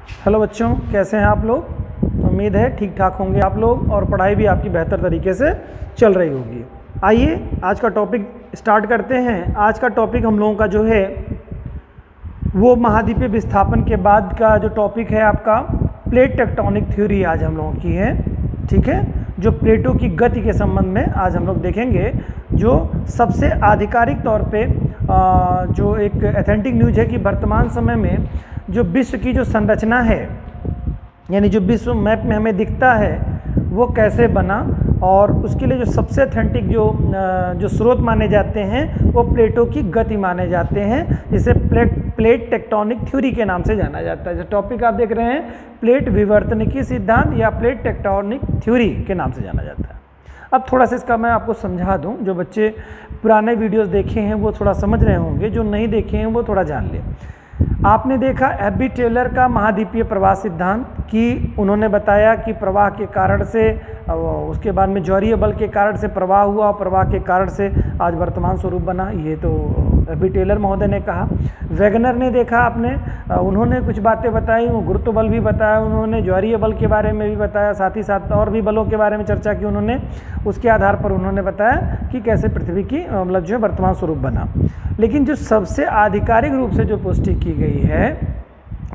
Hello बच्चों, कैसे हैं आप लोग। उम्मीद है ठीक ठाक होंगे आप लोग और पढ़ाई भी आपकी बेहतर तरीके से चल रही होगी। आइए आज का टॉपिक स्टार्ट करते हैं। आज का टॉपिक हम लोगों का जो है वो महाद्वीपीय विस्थापन के बाद का जो टॉपिक है आपका प्लेट टेक्टोनिक थ्योरी आज हम लोगों की है। ठीक है, जो प्लेटों की गति के संबंध में आज हम लोग देखेंगे। जो सबसे आधिकारिक तौर पे जो एक एथेंटिक न्यूज है कि वर्तमान समय में जो विश्व की जो संरचना है, यानी जो विश्व मैप में हमें दिखता है वो कैसे बना, और उसके लिए जो सबसे अथेंटिक जो स्रोत माने जाते हैं वो प्लेटों की गति माने जाते हैं, जिसे प्लेट टेक्टोनिक थ्योरी के नाम से जाना जाता है। जो टॉपिक आप देख रहे हैं प्लेट विवर्तनिकी सिद्धांत या प्लेट टेक्टोनिक थ्योरी के नाम से जाना जाता है। अब थोड़ा सा इसका मैं आपको समझा दूं। जो बच्चे पुराने वीडियोस देखे हैं वो थोड़ा समझ रहे होंगे, जो नहीं देखे हैं वो थोड़ा जान लें। आपने देखा एफ.बी. टेलर का महाद्वीपीय प्रवाह सिद्धांत कि उन्होंने बताया कि प्रवाह के कारण से, उसके बाद में ज्वारीय बल के कारण से प्रवाह हुआ और प्रवाह के कारण से आज वर्तमान स्वरूप बना। ये तो एफ.बी. टेलर महोदय ने कहा। वैगनर ने देखा आपने, उन्होंने कुछ बातें बताई, गुरुत्व बल भी बताया उन्होंने, ज्वारीय बल के बारे में भी बताया, साथ ही साथ और भी बलों के बारे में चर्चा की उन्होंने। उसके आधार पर उन्होंने बताया कि कैसे पृथ्वी की मतलब जो वर्तमान स्वरूप बना। लेकिन जो सबसे आधिकारिक रूप से जो पुष्टि की गई है,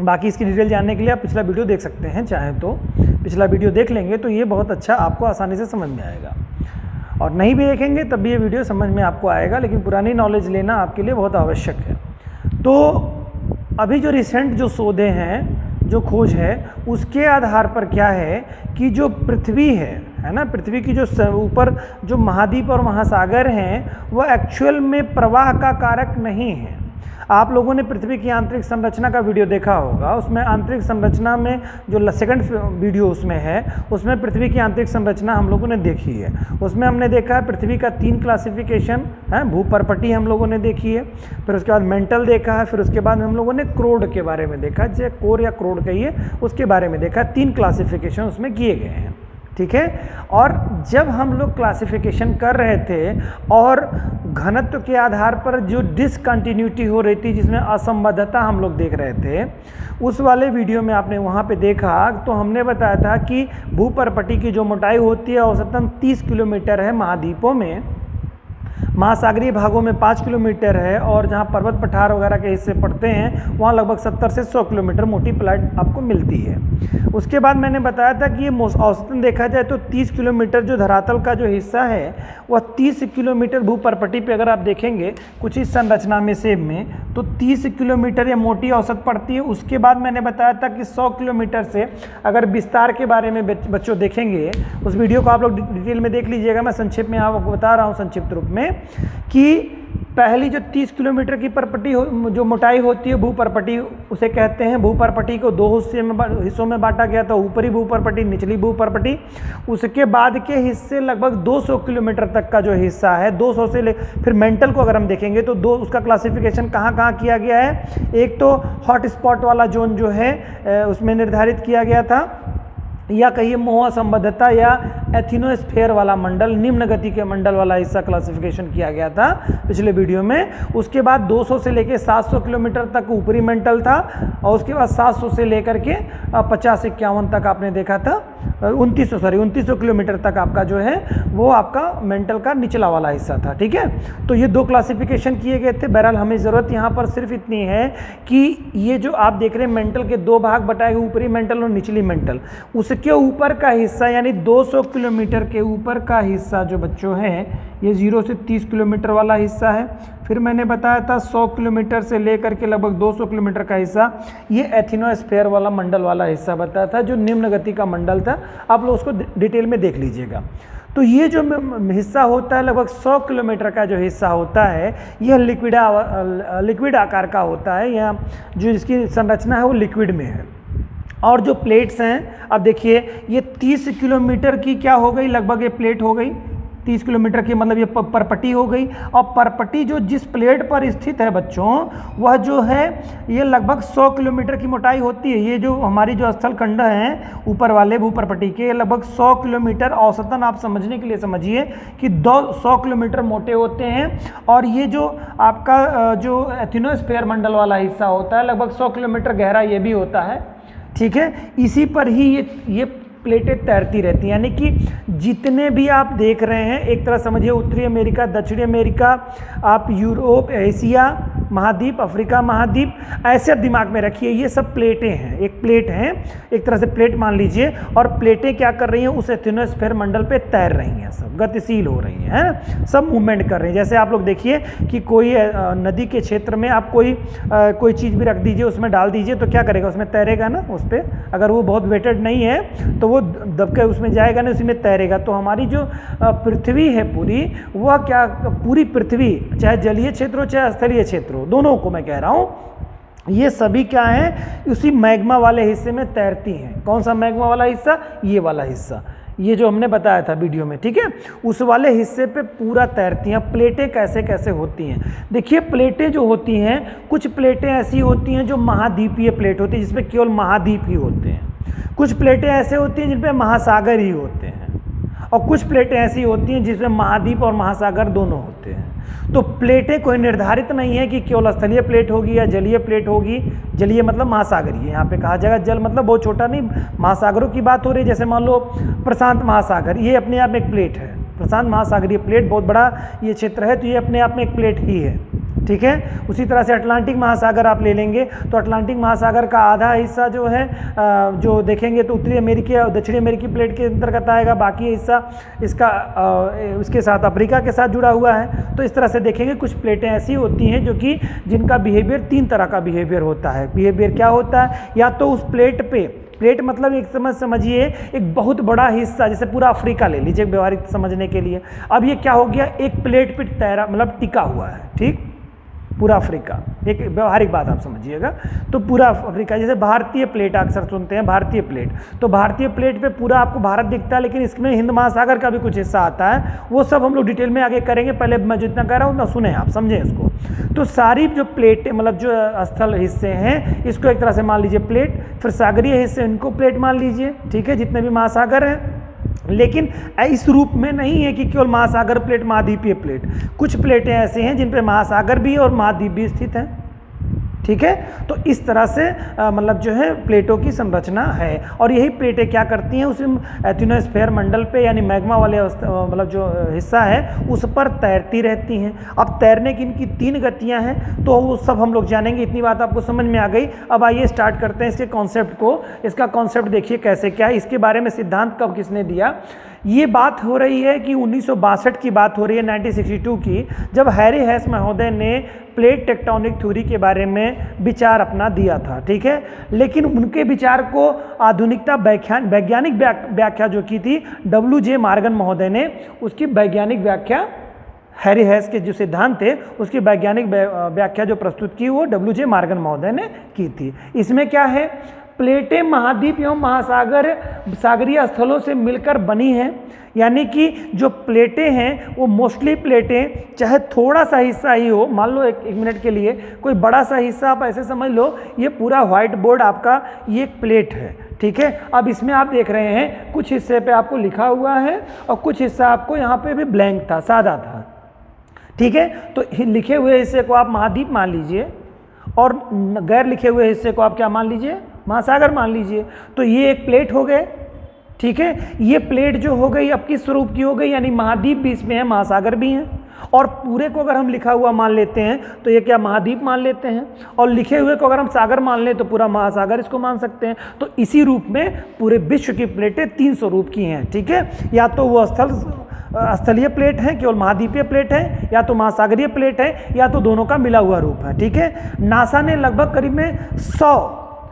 बाकी इसकी डिटेल जानने के लिए आप पिछला वीडियो देख सकते हैं, चाहें तो पिछला वीडियो देख लेंगे तो ये बहुत अच्छा आपको आसानी से समझ में आएगा, और नहीं भी देखेंगे तब भी ये वीडियो समझ में आपको आएगा। लेकिन पुरानी नॉलेज लेना आपके लिए बहुत आवश्यक है। तो अभी जो रिसेंट जो शोधें हैं, जो खोज है, उसके आधार पर क्या है कि जो पृथ्वी है ना, पृथ्वी की जो ऊपर जो महाद्वीप और महासागर हैं वो एक्चुअल में प्रवाह का कारक नहीं है। आप लोगों ने पृथ्वी की आंतरिक संरचना का वीडियो देखा होगा, उसमें आंतरिक संरचना में जो सेकंड वीडियो उसमें है, उसमें पृथ्वी की आंतरिक संरचना हम लोगों ने देखी है। उसमें हमने देखा है पृथ्वी का 3 क्लासिफिकेशन है। भूपर्पटी हम लोगों ने देखी है, फिर उसके बाद मेंटल देखा है, फिर उसके बाद हम लोगों ने क्रोड के बारे में देखा, जैसे कोर या क्रोड कहिए, उसके बारे में देखा। 3 क्लासिफिकेशन उसमें किए गए हैं। ठीक है, और जब हम लोग क्लासिफिकेशन कर रहे थे और घनत्व के आधार पर जो डिसकंटिन्यूटी हो रही थी, जिसमें असंबद्धता हम लोग देख रहे थे, उस वाले वीडियो में आपने वहाँ पे देखा तो हमने बताया था कि भूपर्पटी की जो मोटाई होती है औसतन 30 किलोमीटर है। महाद्वीपों में, महासागरीय भागों में 5 किलोमीटर है, और जहाँ पर्वत पठार वगैरह के हिस्से पड़ते हैं वहाँ लगभग 70 से 100 किलोमीटर मोटी प्लेट आपको मिलती है। उसके बाद मैंने बताया था कि ये औसतन देखा जाए तो 30 किलोमीटर जो धरातल का जो हिस्सा है वह 30 किलोमीटर भूपर्पटी पे अगर आप देखेंगे कुछ इस संरचना में सेब में, तो 30 किलोमीटर ये मोटी औसत पड़ती है। उसके बाद मैंने बताया था कि 100 किलोमीटर से अगर विस्तार के बारे में बच्चों देखेंगे, उस वीडियो को आप लोग डिटेल में देख लीजिएगा, मैं संक्षेप में आपको बता रहा हूँ संक्षिप्त रूप में, कि पहली जो 30 किलोमीटर की परपटी जो मोटाई होती है भूपर्पटी, उसे कहते हैं। भूपर्पटी को 2 हिस्सों में बांटा गया था, ऊपरी भूपर्पटी, निचली भूपर्पटी। उसके बाद के हिस्से लगभग 200 किलोमीटर तक का जो हिस्सा है, 200 से ले, फिर मेंटल को अगर हम देखेंगे तो उसका क्लासिफिकेशन कहाँ कहाँ किया गया है। एक तो हॉट स्पॉट वाला जोन जो है उसमें निर्धारित किया गया था, या कहिए मोह संबद्धता या एथिनोस्फेयर वाला मंडल, निम्न गति के मंडल वाला हिस्सा क्लासिफिकेशन किया गया था पिछले वीडियो में। उसके बाद 200 से लेकर 700 किलोमीटर तक ऊपरी मेंटल था, और उसके बाद 700 से लेकर के 50-51 तक आपने देखा था, 2900 किलोमीटर तक आपका जो है वो आपका मेंटल का निचला वाला हिस्सा था। ठीक है, तो ये 2 क्लासिफिकेशन किए गए थे। बहरहाल हमें ज़रूरत यहाँ पर सिर्फ इतनी है कि ये जो आप देख रहे हैं मेंटल के 2 भाग बताए गए, ऊपरी मेंटल और निचली मेंटल, उसके ऊपर का हिस्सा यानी 200 किलोमीटर के ऊपर का हिस्सा जो बच्चों है ये 0 से 30 किलोमीटर वाला हिस्सा है। फिर मैंने बताया था 100 किलोमीटर से लेकर के लगभग 200 किलोमीटर का हिस्सा ये एथिनोस्फेयर वाला मंडल वाला हिस्सा बताया था, जो निम्न गति का मंडल था। आप लोग उसको डिटेल में देख लीजिएगा। तो ये जो हिस्सा होता है लगभग 100 किलोमीटर का जो हिस्सा होता है, यह लिक्विड आकार का होता है, या जो इसकी संरचना है वो लिक्विड में है। और जो प्लेट्स हैं, अब देखिए ये 30 किलोमीटर की क्या हो गई, लगभग ये प्लेट हो गई 30 किलोमीटर की, मतलब ये परपटी हो गई। और परपटी जो जिस प्लेट पर स्थित है बच्चों, वह जो है ये लगभग 100 किलोमीटर की मोटाई होती है। ये जो हमारी जो स्थल खंड हैं ऊपर वाले भूपर्पटी के, लगभग 100 किलोमीटर औसतन, आप समझने के लिए समझिए कि 100 किलोमीटर मोटे होते हैं। और ये जो आपका जो एथिनोस्फेयर मंडल वाला हिस्सा होता है लगभग 100 किलोमीटर गहरा ये भी होता है। ठीक है, इसी पर ही ये प्लेटें तैरती रहती हैं। यानी कि जितने भी आप देख रहे हैं, एक तरह समझिए उत्तरी अमेरिका, दक्षिणी अमेरिका, आप यूरोप, एशिया महाद्वीप, अफ्रीका महाद्वीप, ऐसे दिमाग में रखिए ये सब प्लेटें हैं। एक प्लेट है, एक तरह से प्लेट मान लीजिए, और प्लेटें क्या कर रही हैं, उस एथिनोस्फीयर मंडल पे तैर रही हैं, सब गतिशील हो रही हैं, है ना, सब मूवमेंट कर रही हैं। जैसे आप लोग देखिए कि कोई नदी के क्षेत्र में आप कोई चीज़ भी रख दीजिए, उसमें डाल दीजिए, तो क्या करेगा, उसमें तैरेगा ना, उस पर अगर वो बहुत वेटेड नहीं है तो वो दब के उसमें जाएगा ना, उसी में तैरेगा। तो हमारी जो पृथ्वी है पूरी, वह क्या, पूरी पृथ्वी, चाहे जलीय क्षेत्र हो चाहे स्थलीय क्षेत्र हो, दोनों को मैं कह रहा हूँ, ये सभी क्या है, उसी मैग्मा वाले हिस्से में तैरती हैं। कौन सा मैग्मा वाला हिस्सा, ये वाला हिस्सा, ये जो हमने बताया था वीडियो में, ठीक है, उस वाले हिस्से पे पूरा तैरती हैं। प्लेटें कैसे कैसे होती हैं, देखिए प्लेटें जो होती हैं, कुछ प्लेटें ऐसी होती हैं जो महाद्वीपीय प्लेट होती है, जिसमें केवल महाद्वीप ही होते हैं। कुछ प्लेटें ऐसे होती हैं जिन पे महासागर ही होते हैं, और कुछ प्लेटें ऐसी होती हैं जिसमें महाद्वीप और महासागर दोनों होते हैं। तो प्लेटें कोई निर्धारित नहीं है कि केवल स्थलीय प्लेट होगी या जलीय प्लेट होगी। जलीय मतलब महासागरीय, यहाँ पे कहा जाएगा, जल मतलब बहुत छोटा नहीं, महासागरों की बात हो रही है। जैसे मान लो प्रशांत महासागर, ये अपने आप में एक प्लेट है, प्रशांत महासागरीय प्लेट, बहुत बड़ा ये क्षेत्र है, तो ये अपने आप में एक प्लेट ही है, ठीक है। उसी तरह से अटलांटिक महासागर आप ले लेंगे, तो अटलांटिक महासागर का आधा हिस्सा जो है, जो देखेंगे तो उत्तरी अमेरिकी और दक्षिणी अमेरिकी प्लेट के अंतर्गत आएगा, बाकी हिस्सा इसका उसके साथ अफ्रीका के साथ जुड़ा हुआ है। तो इस तरह से देखेंगे कुछ प्लेटें ऐसी होती हैं जो कि जिनका बिहेवियर, 3 तरह का बिहेवियर होता है। बिहेवियर क्या होता है, या तो उस प्लेट पे, प्लेट मतलब एक समझिए एक बहुत बड़ा हिस्सा, जैसे पूरा अफ्रीका ले लीजिए व्यवहारिक समझने के लिए। अब ये क्या हो गया, एक प्लेट पे तैरा, मतलब टिका हुआ है, ठीक, पूरा अफ्रीका, एक व्यवहारिक बात आप समझिएगा। तो पूरा अफ्रीका, जैसे भारतीय प्लेट अक्सर सुनते हैं, भारतीय प्लेट, तो भारतीय प्लेट पे पूरा आपको भारत दिखता है, लेकिन इसमें हिंद महासागर का भी कुछ हिस्सा आता है, वो सब हम लोग डिटेल में आगे करेंगे। पहले मैं जितना कह रहा हूँ उतना सुने आप, समझें इसको। तो सारी जो प्लेटें, मतलब जो स्थल हिस्से हैं, इसको एक तरह से मान लीजिए प्लेट, फिर सागरीय हिस्से इनको प्लेट मान लीजिए, ठीक है, जितने भी महासागर हैं। लेकिन इस रूप में नहीं है कि केवल महासागर प्लेट, महाद्वीपीय प्लेट, कुछ प्लेटें ऐसे हैं जिन पे महासागर भी और महाद्वीप भी स्थित हैं, ठीक है। तो इस तरह से मतलब जो है प्लेटों की संरचना है, और यही प्लेटें क्या करती हैं, उस एथिनोस्फीयर मंडल पे, यानी मैग्मा वाले मतलब जो हिस्सा है उस पर तैरती रहती हैं। अब तैरने की इनकी 3 गतियां हैं, तो वो सब हम लोग जानेंगे। इतनी बात आपको समझ में आ गई। अब आइए स्टार्ट करते हैं इसके कॉन्सेप्ट को। इसका कॉन्सेप्ट देखिए कैसे क्या है, इसके बारे में सिद्धांत कब किसने दिया। ये बात हो रही है कि 1962 की बात हो रही है, 1962 की, जब हैरी हेस महोदय ने प्लेट टेक्टोनिक थ्योरी के बारे में विचार अपना दिया था, ठीक है। लेकिन उनके विचार को आधुनिकता वैज्ञानिक व्याख्या जो की थी WJ मॉर्गन महोदय ने, उसकी वैज्ञानिक व्याख्या, हैरी हेस के जो सिद्धांत थे उसकी वैज्ञानिक व्याख्या जो प्रस्तुत की वो WJ मॉर्गन महोदय ने की थी। इसमें क्या है, प्लेटें महाद्वीप एवं महासागर सागरीय स्थलों से मिलकर बनी हैं। यानी कि जो प्लेटें हैं वो मोस्टली प्लेटें, चाहे थोड़ा सा हिस्सा ही हो, मान लो एक मिनट के लिए कोई बड़ा सा हिस्सा आप ऐसे समझ लो, ये पूरा व्हाइट बोर्ड आपका ये एक प्लेट है, ठीक है। अब इसमें आप देख रहे हैं कुछ हिस्से पे आपको लिखा हुआ है और कुछ हिस्सा आपको यहाँ पे भी ब्लैंक था, सादा था, ठीक है। तो लिखे हुए हिस्से को आप महाद्वीप मान लीजिए और गैर लिखे हुए हिस्से को आप क्या मान लीजिए, महासागर मान लीजिए। तो ये एक प्लेट हो गए, ठीक है। ये प्लेट जो हो गई अब किस स्वरूप की हो गई, यानी महाद्वीप भी इसमें है, महासागर भी हैं, और पूरे को अगर हम लिखा हुआ मान लेते हैं तो ये क्या महाद्वीप मान लेते हैं, और लिखे हुए को अगर हम सागर मान लें तो पूरा महासागर इसको मान सकते हैं। तो इसी रूप में पूरे विश्व की प्लेटें 3 स्वरूप की हैं, ठीक है। या तो वो स्थलीय प्लेट है, केवल महाद्वीपीय प्लेट है, या तो महासागरीय प्लेट है, या तो दोनों का मिला हुआ रूप है, ठीक है। नासा ने लगभग करीब में 100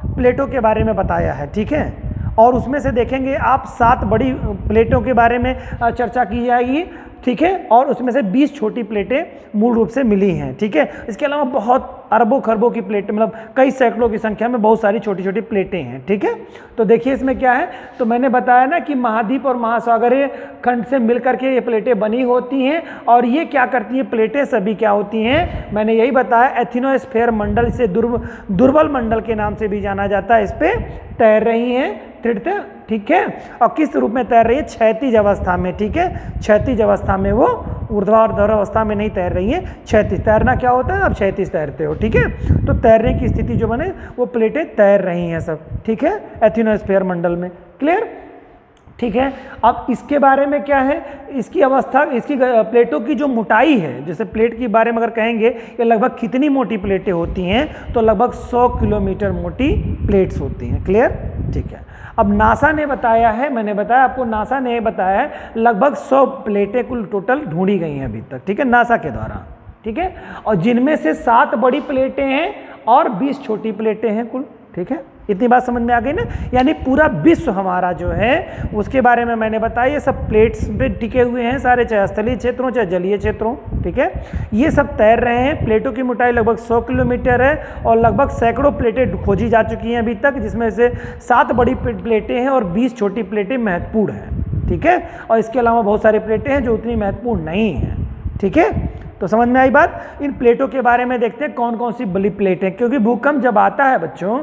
प्लेटों के बारे में बताया है, ठीक है। और उसमें से देखेंगे आप 7 बड़ी प्लेटों के बारे में चर्चा की जाएगी, ठीक है, और उसमें से 20 छोटी प्लेटें मूल रूप से मिली हैं, ठीक है। इसके अलावा बहुत अरबों खरबों की प्लेटें, मतलब कई सैकड़ों की संख्या में बहुत सारी छोटी छोटी प्लेटें हैं, ठीक है। तो देखिए इसमें क्या है, तो मैंने बताया ना कि महाद्वीप और महासागरीय खंड से मिलकर के ये प्लेटें बनी होती हैं, और ये क्या करती हैं, प्लेटें सभी क्या होती हैं, मैंने यही बताया, एथिनोस्फीयर मंडल से दुर्बल मंडल के नाम से भी जाना जाता है, इस पर तैर रही हैं, ठीक है। और किस रूप में तैर रही है, क्षैतिज अवस्था में, ठीक है, क्षैतिज अवस्था में वो ऊर्ध्वाधर अवस्था में नहीं तैर रही हैं, क्षैतिज। तैरना क्या होता है, आप क्षैतिज तैरते हो, ठीक है। तो तैरने की स्थिति जो बने वो प्लेटें तैर रही हैं सब, ठीक है, एथिनोस्फीयर मंडल में। क्लियर, ठीक है। अब इसके बारे में क्या है, इसकी अवस्था, इसकी प्लेटों की जो मोटाई है, जैसे प्लेट के बारे में अगर कहेंगे कि लगभग कितनी मोटी प्लेटें होती हैं, तो लगभग 100 किलोमीटर मोटी प्लेट्स होती हैं। क्लियर, ठीक है। अब नासा ने बताया है, मैंने बताया आपको, नासा ने बताया है लगभग 100 प्लेटें कुल टोटल ढूंढी गई हैं अभी तक, ठीक है, नासा के द्वारा, ठीक है। और जिनमें से 7 बड़ी प्लेटें हैं और 20 छोटी प्लेटें हैं कुल, ठीक है। इतनी बात समझ में आ गई ना। यानी पूरा विश्व हमारा जो है उसके बारे में मैंने बताया, ये सब प्लेट्स पे टिके हुए हैं सारे, चाहे स्थलीय क्षेत्रों चाहे जलीय क्षेत्रों, ठीक है। ये सब तैर रहे हैं। प्लेटों की मोटाई लगभग 100 किलोमीटर है और लगभग सैकड़ों प्लेटें खोजी जा चुकी हैं अभी तक, जिसमें से 7 बड़ी प्लेटें हैं और 20 छोटी प्लेटें महत्वपूर्ण हैं, ठीक है। और इसके अलावा बहुत सारी प्लेटें हैं जो उतनी महत्वपूर्ण नहीं हैं, ठीक है। तो समझ में आई बात। इन प्लेटों के बारे में देखते हैं कौन कौन सी बड़ी प्लेटें, क्योंकि भूकंप जब आता है बच्चों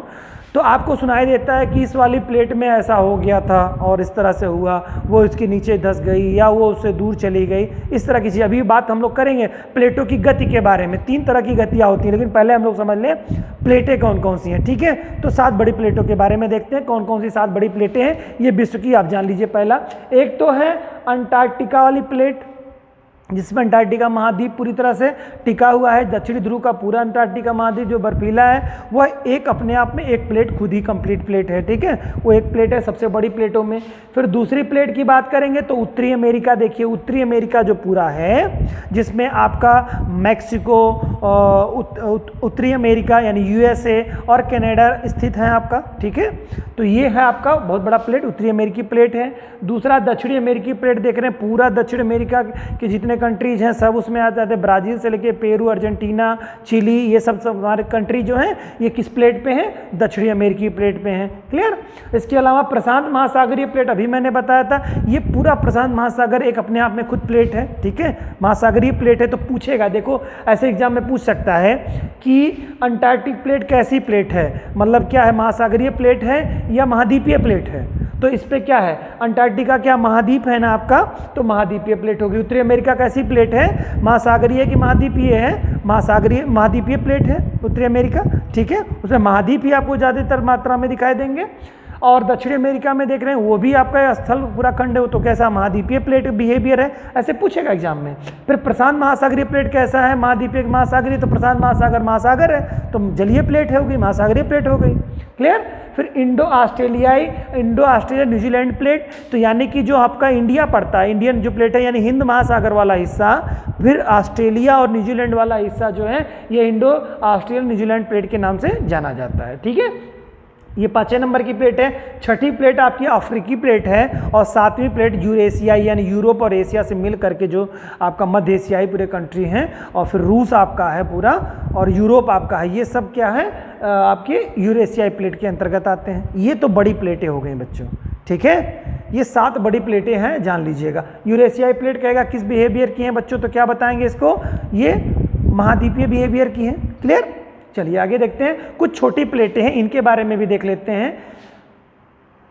तो आपको सुनाई देता है कि इस वाली प्लेट में ऐसा हो गया था और इस तरह से हुआ, वो इसके नीचे धंस गई या वो उससे दूर चली गई, इस तरह की चीज़। अभी बात हम लोग करेंगे प्लेटों की गति के बारे में। 3 तरह की गतियाँ होती हैं, लेकिन पहले हम लोग समझ लें प्लेटें कौन कौन सी हैं, ठीक है। तो 7 बड़ी प्लेटों के बारे में देखते हैं कौन कौन सी 7 बड़ी प्लेटें हैं। ये विश्व की, आप जान लीजिए। पहला एक तो है अंटार्कटिका वाली प्लेट, जिसमें अंटार्कटिका महाद्वीप पूरी तरह से टिका हुआ है। दक्षिणी ध्रुव का पूरा अंटार्कटिका महाद्वीप जो बर्फीला है, वह एक अपने आप में एक प्लेट खुद ही कंप्लीट प्लेट है, ठीक है। वो एक प्लेट है सबसे बड़ी प्लेटों में। फिर दूसरी प्लेट की बात करेंगे तो उत्तरी अमेरिका। देखिए उत्तरी अमेरिका जो पूरा है, जिसमें आपका मैक्सिको, उत्तरी अमेरिका यानी यूएसए और कनाडा स्थित है आपका, ठीक है। तो ये है आपका बहुत बड़ा प्लेट, उत्तरी अमेरिकी प्लेट है। दूसरा दक्षिणी अमेरिकी प्लेट देख रहे हैं, पूरा दक्षिण अमेरिका के जितने कंट्रीज हैं सब उसमें आ जाते हैं। ब्राज़ील से लेके पेरू, अर्जेंटीना, चिली, ये सब हमारे कंट्री जो हैं ये किस प्लेट पे हैं, दक्षिणी अमेरिकी प्लेट पे हैं। क्लियर। इसके अलावा प्रशांत महासागरीय प्लेट, अभी मैंने बताया था, ये पूरा प्रशांत महासागर एक अपने आप में खुद प्लेट है, ठीक है, महासागरीय प्लेट है। तो पूछेगा, देखो ऐसे एग्जाम में पूछ सकता है कि अंटार्कटिक प्लेट कैसी प्लेट है, मतलब क्या है, महासागरीय प्लेट है या महाद्वीपीय प्लेट है। तो इस पे क्या है, अंटार्कटिका क्या महाद्वीप है ना आपका, तो महाद्वीपीय प्लेट होगी। उत्तरी अमेरिका कैसी प्लेट है, महासागरीय की महाद्वीपीय है, महासागरीय महाद्वीपीय प्लेट है उत्तरी अमेरिका, ठीक है। उसमें महाद्वीप ही आपको ज़्यादातर मात्रा में दिखाई देंगे। और दक्षिण अमेरिका में देख रहे हैं वो भी आपका स्थल पूरा खंड है, तो कैसा महाद्वीपीय प्लेट बिहेवियर है, ऐसे पूछेगा एग्जाम में। फिर प्रशांत महासागरीय प्लेट कैसा है, महाद्वीपीय महासागरीय, तो प्रशांत महासागर महासागर है तो जलीय प्लेट हो गई, महासागरीय प्लेट हो गई। क्लियर। फिर इंडो ऑस्ट्रेलियाई, इंडो ऑस्ट्रेलिया न्यूजीलैंड प्लेट, तो यानी कि जो आपका इंडिया पड़ता है, इंडियन जो प्लेट है यानी हिंद महासागर वाला हिस्सा, फिर ऑस्ट्रेलिया और न्यूजीलैंड वाला हिस्सा जो है ये इंडो ऑस्ट्रेलिया न्यूजीलैंड प्लेट के नाम से जाना जाता है, ठीक है। ये 5वें नंबर की प्लेट है। छठी प्लेट आपकी अफ्रीकी प्लेट है और 7वीं प्लेट यूरेशियाई यानी यूरोप और एशिया से मिल करके जो आपका मध्य एशियाई पूरे कंट्री हैं, और फिर रूस आपका है पूरा और यूरोप आपका है। ये सब क्या है आपके यूरेशियाई प्लेट के अंतर्गत आते हैं। ये तो बड़ी प्लेटें हो गई बच्चों, ठीक है। ये 7 बड़ी प्लेटें हैं, जान लीजिएगा। यूरेशियाई प्लेट कहेगा किस बिहेवियर की हैं बच्चों, तो क्या बताएंगे इसको, ये महाद्वीपीय बिहेवियर की हैं। क्लियर। चलिए आगे देखते हैं, कुछ छोटी प्लेटें हैं इनके बारे में भी देख लेते हैं।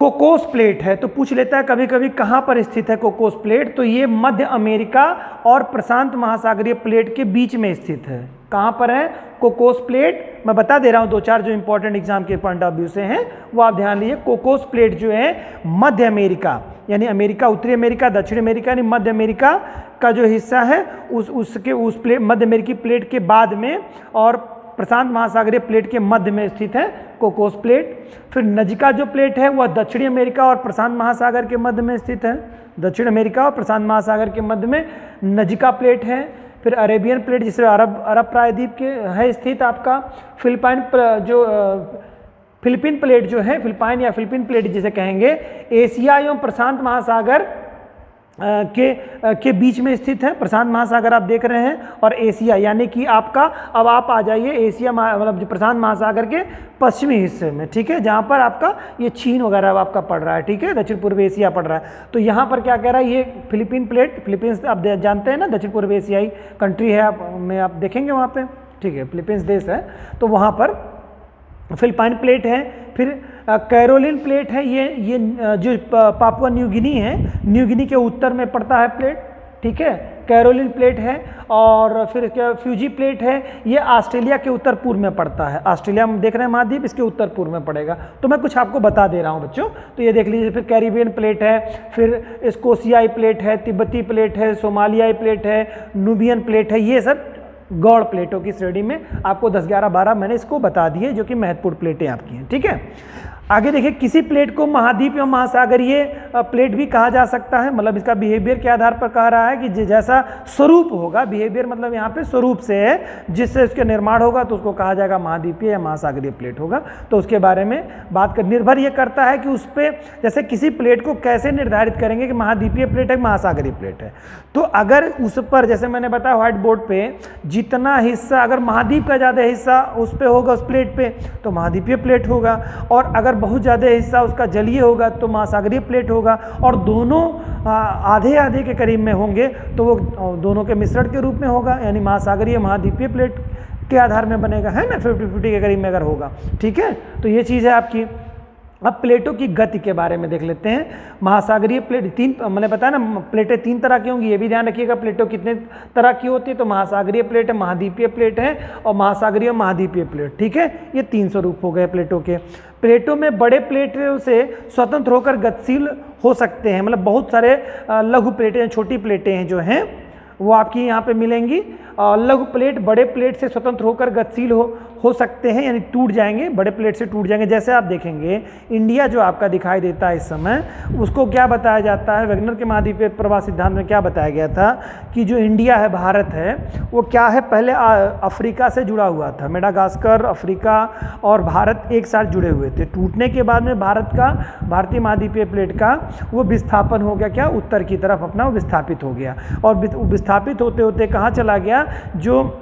कोकोस प्लेट है, तो पूछ लेता है कभी कभी कहाँ पर स्थित है कोकोस प्लेट, तो ये मध्य अमेरिका और प्रशांत महासागरीय प्लेट के बीच में स्थित है। कहाँ पर है कोकोस प्लेट, मैं बता दे रहा हूँ 2-4 जो इंपॉर्टेंट एग्जाम के पॉइंट ऑफ व्यू से हैं वो आप ध्यान लीजिए। कोकोस प्लेट जो है मध्य अमेरिका यानी अमेरिका, उत्तरी अमेरिका, दक्षिण अमेरिका यानी मध्य अमेरिका का जो हिस्सा है उस प्लेट, मध्य अमेरिकी प्लेट के बाद में और प्रशांत महासागरीय प्लेट के मध्य में स्थित है कोकोस प्लेट। फिर नजिका जो प्लेट है वह दक्षिणी अमेरिका और प्रशांत महासागर के मध्य में स्थित है। दक्षिण अमेरिका और प्रशांत महासागर के मध्य में नजिका प्लेट है। फिर अरेबियन प्लेट जिसमें अरब प्रायद्वीप के है स्थित आपका। फिलिपीन प्लेट जो है, फिलिपाइन या फिलिपीन प्लेट जिसे कहेंगे, एशिया एवं प्रशांत महासागर के बीच में स्थित है। प्रशांत महासागर आप देख रहे हैं और एशिया यानी कि आपका, अब आप आ जाइए एशिया मतलब जो प्रशांत महासागर के पश्चिमी हिस्से में, ठीक है, जहाँ पर आपका ये चीन वगैरह आपका पड़ रहा है, ठीक है, दक्षिण पूर्व एशिया पड़ रहा है। तो यहाँ पर क्या कह रहा है, ये फिलिपीन प्लेट, फिलीपींस आप जानते हैं ना, दक्षिण पूर्व एशियाई कंट्री है, आप देखेंगे वहाँ पर, ठीक है, फिलीपींस देश है, तो वहाँ पर फिलिपाइन प्लेट है। फिर कैरोलिन प्लेट है, ये जो पापुआ न्यू गिनी है, न्यू गिनी के उत्तर में पड़ता है प्लेट, ठीक है, कैरोलिन प्लेट है, और फिर क्या फ्यूजी प्लेट है, ये ऑस्ट्रेलिया के उत्तर पूर्व में पड़ता है। ऑस्ट्रेलिया में देख रहे हैं महाद्वीप, इसके उत्तर पूर्व में पड़ेगा। तो मैं कुछ आपको बता दे रहा हूँ बच्चों, तो ये देख लीजिए। फिर कैरिबियन प्लेट है, फिर स्कोशियाई प्लेट है, तिब्बती प्लेट है, सोमालियाई प्लेट है, नूबियन प्लेट है। ये सब गौड़ प्लेटों की श्रेणी में आपको 10, 11, 12 मैंने इसको बता दिए, जो कि महत्वपूर्ण प्लेटें आपकी हैं। ठीक है, आगे देखिए, किसी प्लेट को महाद्वीप या महासागरीय प्लेट भी कहा जा सकता है। मतलब इसका बिहेवियर के आधार पर कह रहा है कि जैसा स्वरूप होगा, बिहेवियर मतलब यहाँ पे स्वरूप से है, जिससे उसके निर्माण होगा तो उसको कहा जाएगा महाद्वीपीय या महासागरीय प्लेट होगा। तो उसके बारे में बात कर, निर्भर ये करता है कि उस पर, जैसे किसी प्लेट को कैसे निर्धारित करेंगे कि महाद्वीपीय प्लेट है, महासागरीय प्लेट है। तो अगर उस पर, जैसे मैंने बताया व्हाइट बोर्ड पे, जितना हिस्सा अगर महाद्वीप का ज़्यादा हिस्सा उस पर होगा, उस प्लेट पे, तो महाद्वीपीय प्लेट होगा, और अगर बहुत ज़्यादा हिस्सा उसका जलीय होगा तो महासागरीय प्लेट होगा, और दोनों आधे आधे के करीब में होंगे तो वो दोनों के मिश्रण के रूप में होगा, यानी महासागरीय महाद्वीपीय प्लेट के आधार में बनेगा, है ना, 50-50 के करीब में अगर होगा। ठीक है, तो ये चीज़ है आपकी। अब प्लेटों की गति के बारे में देख लेते हैं। महासागरीय प्लेट तीन, मैंने बताया ना, प्लेटें 3 तरह की होंगी, ये भी ध्यान रखिएगा। प्लेटों कितने तरह की होती है, तो महासागरीय प्लेट है, महाद्वीपीय प्लेट है, और महासागरीय और महाद्वीपीय प्लेट। ठीक है, ये 3 स्वरूप हो गए प्लेटों के। प्लेटों में बड़े प्लेटों से स्वतंत्र होकर गतिशील हो सकते हैं, मतलब बहुत सारे लघु प्लेटें, छोटी प्लेटें हैं जो हैं वो आपकी यहाँ पे मिलेंगी। लघु प्लेट बड़े प्लेट से स्वतंत्र होकर गतिशील हो सकते हैं, यानी टूट जाएंगे, बड़े प्लेट से टूट जाएंगे। जैसे आप देखेंगे इंडिया जो आपका दिखाई देता है इस समय, उसको क्या बताया जाता है, वेगनर के महाद्वीपीय प्रवाह सिद्धांत में क्या बताया गया था कि जो इंडिया है, भारत है, वो क्या है, पहले अफ्रीका से जुड़ा हुआ था। मेडागास्कर, अफ्रीका और भारत एक साथ जुड़े हुए थे। टूटने के बाद में भारतीय महाद्वीपीय प्लेट का वो विस्थापन हो गया, क्या, उत्तर की तरफ अपना विस्थापित हो गया, और विस्थापित होते होते कहाँ चला गया, जो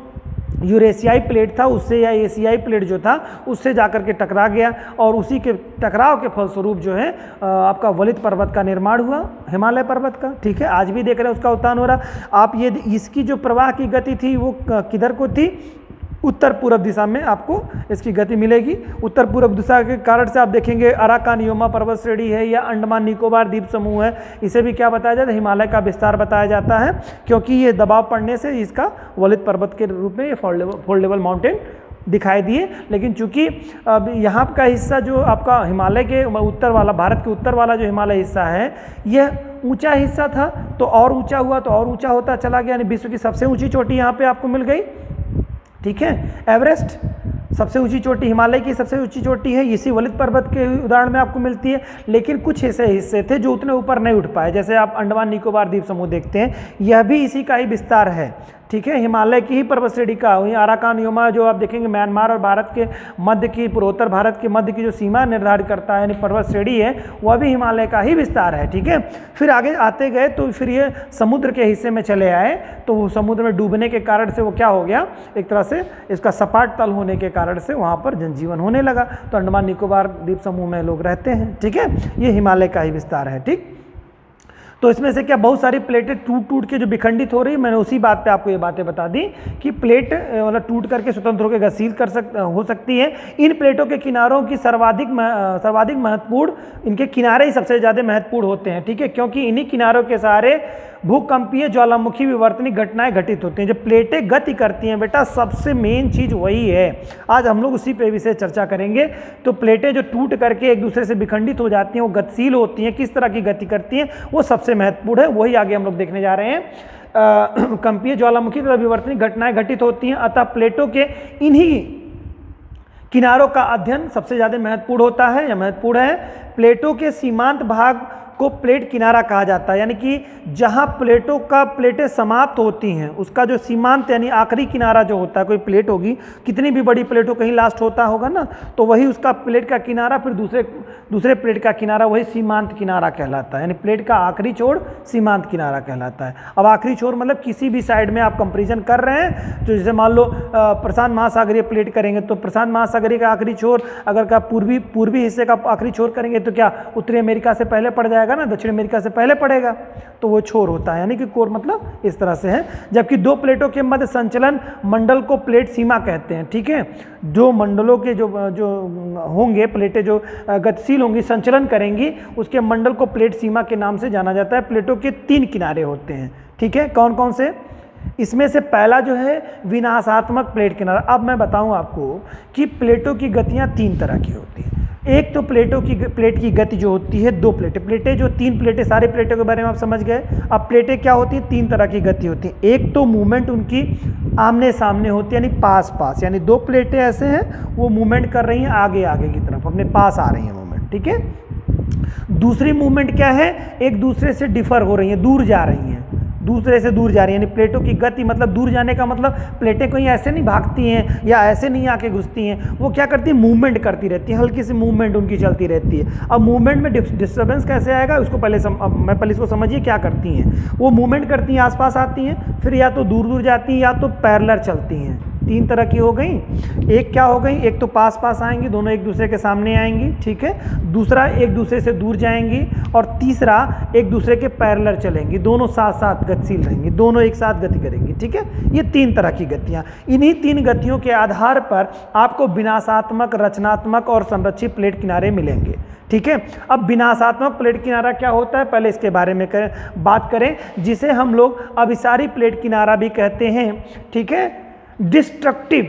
यूरेशियाई प्लेट था उससे, या एशियाई प्लेट जो था उससे जाकर के टकरा गया, और उसी के टकराव के फलस्वरूप जो है आपका वलित पर्वत का निर्माण हुआ, हिमालय पर्वत का। ठीक है, आज भी देख रहे हैं उसका उत्थान हो रहा। आप ये, इसकी जो प्रवाह की गति थी वो किधर को थी, उत्तर पूर्व दिशा में आपको इसकी गति मिलेगी। उत्तर पूर्व दिशा के कारण से आप देखेंगे अराकानियोमा पर्वत श्रेणी है, या अंडमान निकोबार द्वीप समूह है, इसे भी क्या बताया जाता है, हिमालय का विस्तार बताया जाता है, क्योंकि ये दबाव पड़ने से इसका वलित पर्वत के रूप में ये फोल्डेबल माउंटेन दिखाई दिए। लेकिन चूंकि अब यहाँ का हिस्सा जो आपका हिमालय के उत्तर वाला, भारत के उत्तर वाला जो हिमालय हिस्सा है, यह ऊंचा हिस्सा था, तो और ऊंचा हुआ तो और ऊंचा होता चला गया, यानी विश्व की सबसे ऊंची चोटी यहाँ पे आपको मिल गई। ठीक है, एवरेस्ट सबसे ऊंची चोटी, हिमालय की सबसे ऊंची चोटी है, इसी वलित पर्वत के उदाहरण में आपको मिलती है। लेकिन कुछ ऐसे हिस्से थे जो उतने ऊपर नहीं उठ पाए, जैसे आप अंडमान निकोबार द्वीप समूह देखते हैं, यह भी इसी का ही विस्तार है। ठीक है, हिमालय की ही पर्वत श्रेणी का, वहीं अराकानियोमा जो आप देखेंगे म्यांमार और भारत के मध्य की, पूर्वोत्तर भारत के मध्य की जो सीमा निर्धारित करता है, यानी पर्वत श्रेणी है, वह भी हिमालय का ही विस्तार है। ठीक है, फिर आगे आते गए तो फिर ये समुद्र के हिस्से में चले आए, तो वो समुद्र में डूबने के कारण से वो क्या हो गया, एक तरह से इसका सपाट तल होने के कारण से वहाँ पर जनजीवन होने लगा, तो अंडमान निकोबार द्वीप समूह में लोग रहते हैं। ठीक है, ये हिमालय का ही विस्तार है। ठीक, तो इसमें से क्या बहुत सारी प्लेटें टूट के जो विखंडित हो रही है, मैंने उसी बात पे आपको ये बातें बता दी कि प्लेट मतलब टूट करके स्वतंत्र होकर गतिशील हो सकती है। इन प्लेटों के किनारों की सर्वाधिक महत्वपूर्ण, इनके किनारे ही सबसे ज़्यादा महत्वपूर्ण होते हैं। ठीक है, क्योंकि इन्हीं किनारों के सहारे भूकंपीय ज्वालामुखी विवर्तनिक घटनाएं घटित होती हैं। जब प्लेटें गति करती हैं बेटा, सबसे मेन चीज़ वही है। आज हम लोग उसी पे विषय चर्चा करेंगे। तो प्लेटें जो टूट करके एक दूसरे से विखंडित हो जाती हैं, वो गतिशील होती हैं, किस तरह की गति करती हैं, वो सबसे महत्वपूर्ण है, वही आगे हम लोग देखने जा रहे हैं। कंपीय ज्वालामुखी तथा विवर्तनिक घटनाएं घटित होती हैं, अतः प्लेटों के इन्हीं किनारों का अध्ययन सबसे ज़्यादा महत्वपूर्ण होता है या महत्वपूर्ण है। प्लेटों के सीमांत भाग को प्लेट किनारा कहा जाता है, यानी कि जहां प्लेटें समाप्त होती हैं उसका जो सीमांत यानी आखिरी किनारा जो होता है, कोई प्लेट होगी, कितनी भी बड़ी प्लेट हो, कहीं लास्ट होता होगा ना, तो वही उसका प्लेट का किनारा, फिर दूसरे प्लेट का किनारा, वही सीमांत किनारा कहलाता है। यानी प्लेट का आखिरी छोर सीमांत किनारा कहलाता है। अब आखिरी छोर मतलब किसी भी साइड में आप कंपेरिजन कर रहे हैं, तो जैसे मान लो प्रशांत महासागरीय प्लेट करेंगे तो प्रशांत महासागरीय का आखिरी छोर, अगर का पूर्वी हिस्से का आखिरी छोर करेंगे तो क्या उत्तरी अमेरिका से पहले पड़ जाएगा, जाएगा ना, दक्षिण अमेरिका से पहले पड़ेगा, तो वो छोर होता है, यानी कि कोर मतलब इस तरह से है। जबकि दो प्लेटों के मध्य संचलन मंडल को प्लेट सीमा कहते हैं, ठीक है। जो मंडलों के जो होंगे प्लेटें जो गतिशील होंगी, संचलन करेंगी, उसके मंडल को प्लेट सीमा के नाम से जाना जाता है। प्लेटों के 3 किनारे होते हैं, ठीक है। कौन कौन से? इसमें से पहला जो है विनाशात्मक प्लेट किनारा। अब मैं बताऊं आपको कि प्लेटों की गतियां 3 तरह की होती हैं। एक तो प्लेट की गति जो होती है, 2 प्लेटें जो 3 प्लेटें, सारे प्लेटों के बारे में आप समझ गए। अब प्लेटें क्या होती हैं? 3 तरह की गति होती है। एक तो मूवमेंट उनकी आमने सामने होती है, यानी पास पास, यानी 2 प्लेटें ऐसे हैं वो मूवमेंट कर रही हैं आगे आगे की तरफ, अपने पास आ रही हैं मूवमेंट, ठीक है। दूसरी मूवमेंट क्या है? एक दूसरे से डिफर हो रही हैं, दूर जा रही हैं, दूसरे से दूर जा रही है। यानी प्लेटों की गति मतलब दूर जाने का मतलब प्लेटें कहीं ऐसे नहीं भागती हैं या ऐसे नहीं आके घुसती हैं, वो क्या करती हैं? मूवमेंट करती रहती हैं, हल्की सी मूवमेंट उनकी चलती रहती है। अब मूवमेंट में डिस्टर्बेंस कैसे आएगा उसको पहले इसको समझिए क्या करती हैं। वो मूवमेंट करती हैं, आसपास आती हैं, फिर या तो दूर दूर जाती हैं या तो पैरेलल चलती हैं। 3 तरह की हो गई। एक क्या हो गई? एक तो पास पास आएंगी, दोनों एक दूसरे के सामने आएंगी, ठीक है। दूसरा एक दूसरे से दूर जाएंगी, और तीसरा एक दूसरे के पैरेलल चलेंगी, दोनों साथ साथ गतिशील रहेंगी, दोनों एक साथ गति करेंगी, ठीक है। ये 3 तरह की गतियाँ। इन्हीं 3 गतियों के आधार पर आपको विनाशात्मक, रचनात्मक और संरक्षित प्लेट किनारे मिलेंगे, ठीक है। अब विनाशात्मक प्लेट किनारा क्या होता है, पहले इसके बारे में बात करें, जिसे हम लोग अभिसारी प्लेट किनारा भी कहते हैं, ठीक है। डिस्ट्रक्टिव,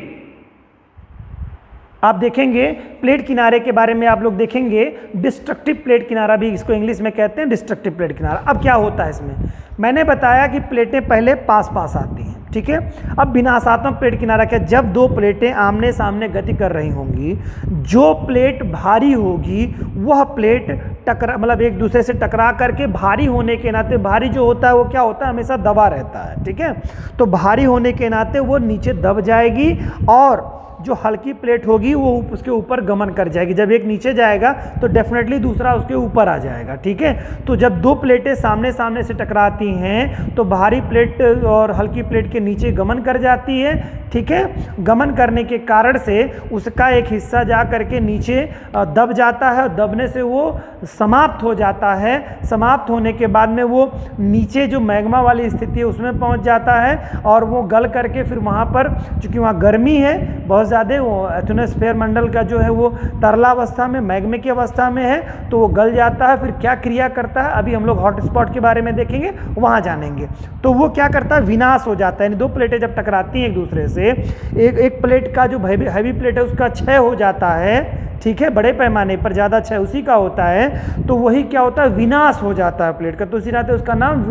आप देखेंगे प्लेट किनारे के बारे में आप लोग देखेंगे, डिस्ट्रक्टिव प्लेट किनारा भी इसको इंग्लिश में कहते हैं, डिस्ट्रक्टिव प्लेट किनारा। अब क्या होता है इसमें? मैंने बताया कि प्लेटें पहले पास पास आती हैं, ठीक है। अब विनाशात्मक प्लेट किनारा क्या? जब 2 प्लेटें आमने सामने गति कर रही होंगी, जो प्लेट भारी होगी वह प्लेट मतलब एक दूसरे से टकरा करके, भारी होने के नाते, भारी जो होता है वो क्या होता है? हमेशा दबा रहता है, ठीक है। तो भारी होने के नाते वो नीचे दब जाएगी, और जो हल्की प्लेट होगी वो उसके ऊपर गमन कर जाएगी। जब एक नीचे जाएगा तो डेफिनेटली दूसरा उसके ऊपर आ जाएगा, ठीक है। तो जब 2 प्लेटें सामने सामने से टकराती हैं तो भारी प्लेट और हल्की प्लेट के नीचे गमन कर जाती है, ठीक है। गमन करने के कारण से उसका एक हिस्सा जा करके नीचे दब जाता है, और दबने से वो समाप्त हो जाता है। समाप्त होने के बाद में वो नीचे जो मैग्मा वाली स्थिति है उसमें पहुंच जाता है, और वो गल करके फिर वहाँ पर, चूँकि वहाँ गर्मी है बहुत ज़्यादा, वो एथनोस्फीयर मंडल का जो है वो तरलावस्था में, मैग्मे की अवस्था में है, तो वो गल जाता है। फिर क्या क्रिया करता है, अभी हम लोग हॉटस्पॉट के बारे में देखेंगे, वहाँ जानेंगे। तो वो क्या करता है? विनाश हो जाता है। यानी 2 प्लेटें जब टकराती हैं एक दूसरे से, एक प्लेट का जो हैवी प्लेट है उसका क्षय हो जाता है, ठीक है, बड़े पैमाने पर, ज़्यादा क्षय उसी का होता है, तो वही क्या होता है? विनाश हो जाता है प्लेट का। तो इसी नाते उसका नाम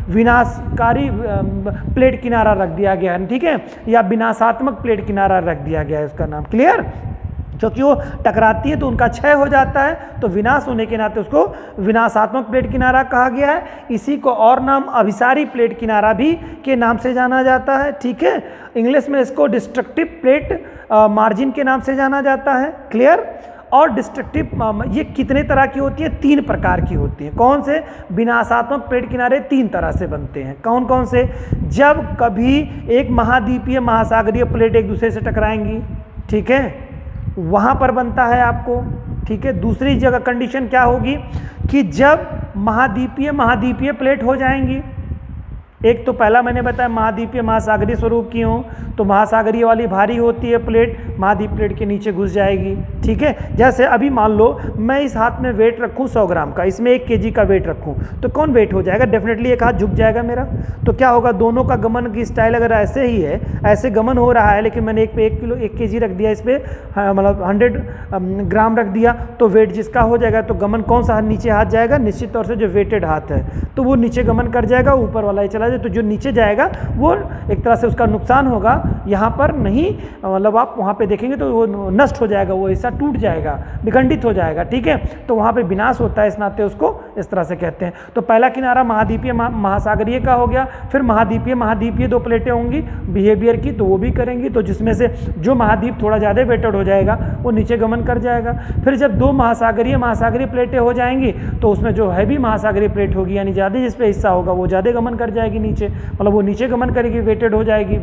विनाशकारी प्लेट किनारा रख दिया गया है, ठीक है, या विनाशात्मक प्लेट किनारा रख दिया गया है उसका नाम। क्लियर? क्योंकि वो टकराती है तो उनका क्षय हो जाता है, तो विनाश होने के नाते उसको विनाशात्मक प्लेट किनारा कहा गया है। इसी को और नाम अभिसारी प्लेट किनारा भी के नाम से जाना जाता है, ठीक है। इंग्लिश में इसको डिस्ट्रक्टिव प्लेट मार्जिन के नाम से जाना जाता है। क्लियर? और डिस्ट्रक्टिव ये कितने तरह की होती है? 3 प्रकार की होती है। कौन से? विनाशात्मक प्लेट किनारे 3 तरह से बनते हैं। कौन कौन से? जब कभी एक महाद्वीपीय महासागरीय प्लेट एक दूसरे से टकराएंगी, ठीक है, वहाँ पर बनता है आपको, ठीक है। दूसरी जगह कंडीशन क्या होगी कि जब महाद्वीपीय प्लेट हो जाएंगी। एक तो पहला मैंने बताया महाद्वीपीय महासागरीय स्वरूप की हो, तो महासागरीय वाली भारी होती है प्लेट, महाद्वीप प्लेट के नीचे घुस जाएगी, ठीक है। जैसे अभी मान लो मैं इस हाथ में वेट रखूं 100 ग्राम का, इसमें 1 केजी का वेट रखूं, तो कौन वेट हो जाएगा? डेफिनेटली एक हाथ झुक जाएगा मेरा। तो क्या होगा? दोनों का गमन की स्टाइल अगर ऐसे ही है, ऐसे गमन हो रहा है, लेकिन मैंने एक पे 1 केजी रख दिया, इस पर मतलब 100 ग्राम रख दिया, तो वेट जिसका हो जाएगा तो गमन कौन सा नीचे हाथ जाएगा? निश्चित तौर से जो वेटेड हाथ है, तो वो नीचे गमन कर जाएगा, ऊपर वाला ही चला। तो जो नीचे जाएगा वो एक तरह से उसका नुकसान होगा, यहाँ पर नहीं, मतलब आप वहाँ पे देखेंगे तो वो नष्ट हो जाएगा, वो हिस्सा टूट जाएगा, विखंडित हो जाएगा, ठीक है। तो वहाँ पे विनाश होता है, इस नाते उसको इस तरह से कहते हैं। तो पहला किनारा महाद्वीपीय महासागरीय का हो गया। फिर महाद्वीपीय 2 प्लेटें होंगी बिहेवियर की, तो वो भी करेंगी, तो जिसमें से जो महाद्वीप थोड़ा ज़्यादा वेटेड हो जाएगा वो नीचे गमन कर जाएगा। फिर जब 2 महासागरीय प्लेटें हो जाएंगी, तो उसमें जो हैवी महासागरीय प्लेट होगी, यानी ज़्यादा जिस पे हिस्सा होगा वो ज़्यादा गमन कर जाएगी नीचे, मतलब वो नीचे गमन करेगी, वेटेड हो जाएगी,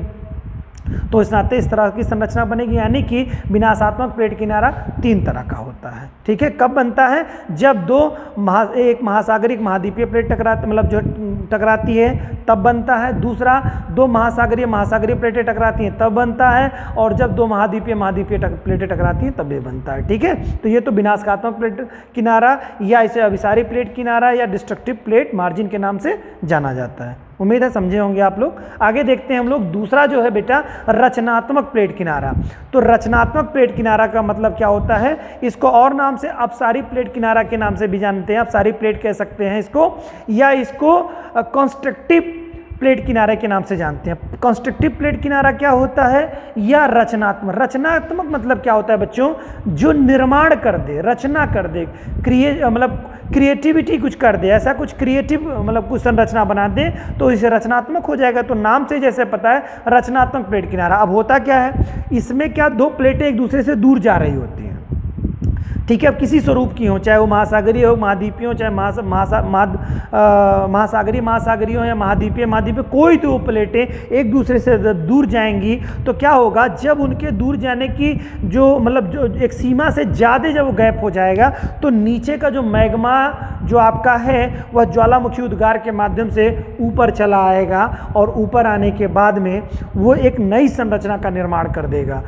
तो इस नाते इस तरह की संरचना बनेगी, यानी कि विनाशात्मक प्लेट किनारा 3 तरह का होता है। ठीक है, कब बनता है? जब एक महासागरीय महाद्वीपीय प्लेट टकराती है तब बनता है। दूसरा, 2 महासागरीय प्लेटें टकराती हैं तब बनता है। और जब 2 महाद्वीपीय प्लेटें टकराती हैं तब ये बनता है। ठीक है, तो ये तो विनाशात्मक प्लेट किनारा या इसे अभिसारी प्लेट किनारा या डिस्ट्रक्टिव प्लेट मार्जिन के नाम से जाना जाता है। उम्मीद है समझे होंगे आप लोग। आगे देखते हैं हम लोग दूसरा जो है बेटा रचनात्मक प्लेट किनारा। तो रचनात्मक प्लेट किनारा का मतलब क्या होता है? इसको और नाम से अपसारी प्लेट किनारा के नाम से भी जानते हैं, अपसारी प्लेट कह सकते हैं इसको, या इसको कंस्ट्रक्टिव प्लेट किनारे के नाम से जानते हैं। कंस्ट्रक्टिव प्लेट किनारा क्या होता है? या रचनात्मक मतलब क्या होता है बच्चों? जो निर्माण कर दे, रचना कर दे, क्रिएटिविटी कुछ कर दे, ऐसा कुछ क्रिएटिव कुछ संरचना बना दे तो इसे रचनात्मक हो जाएगा। तो नाम से जैसे पता है रचनात्मक प्लेट किनारा। अब होता क्या है, इसमें क्या 2 प्लेटें एक दूसरे से दूर जा रही होती हैं। ठीक है, अब किसी स्वरूप की हो, चाहे वो महासागरीय हो, महाद्वीपीय हो, चाहे महासागरीय हो या महाद्वीपीय, कोई 2 प्लेटें एक दूसरे से दूर जाएंगी तो क्या होगा? जब उनके दूर जाने की जो एक सीमा से ज़्यादा जब वो गैप हो जाएगा तो नीचे का जो मैग्मा जो आपका है वह ज्वालामुखी उद्गार के माध्यम से ऊपर चला आएगा और ऊपर आने के बाद में वो एक नई संरचना का निर्माण कर देगा।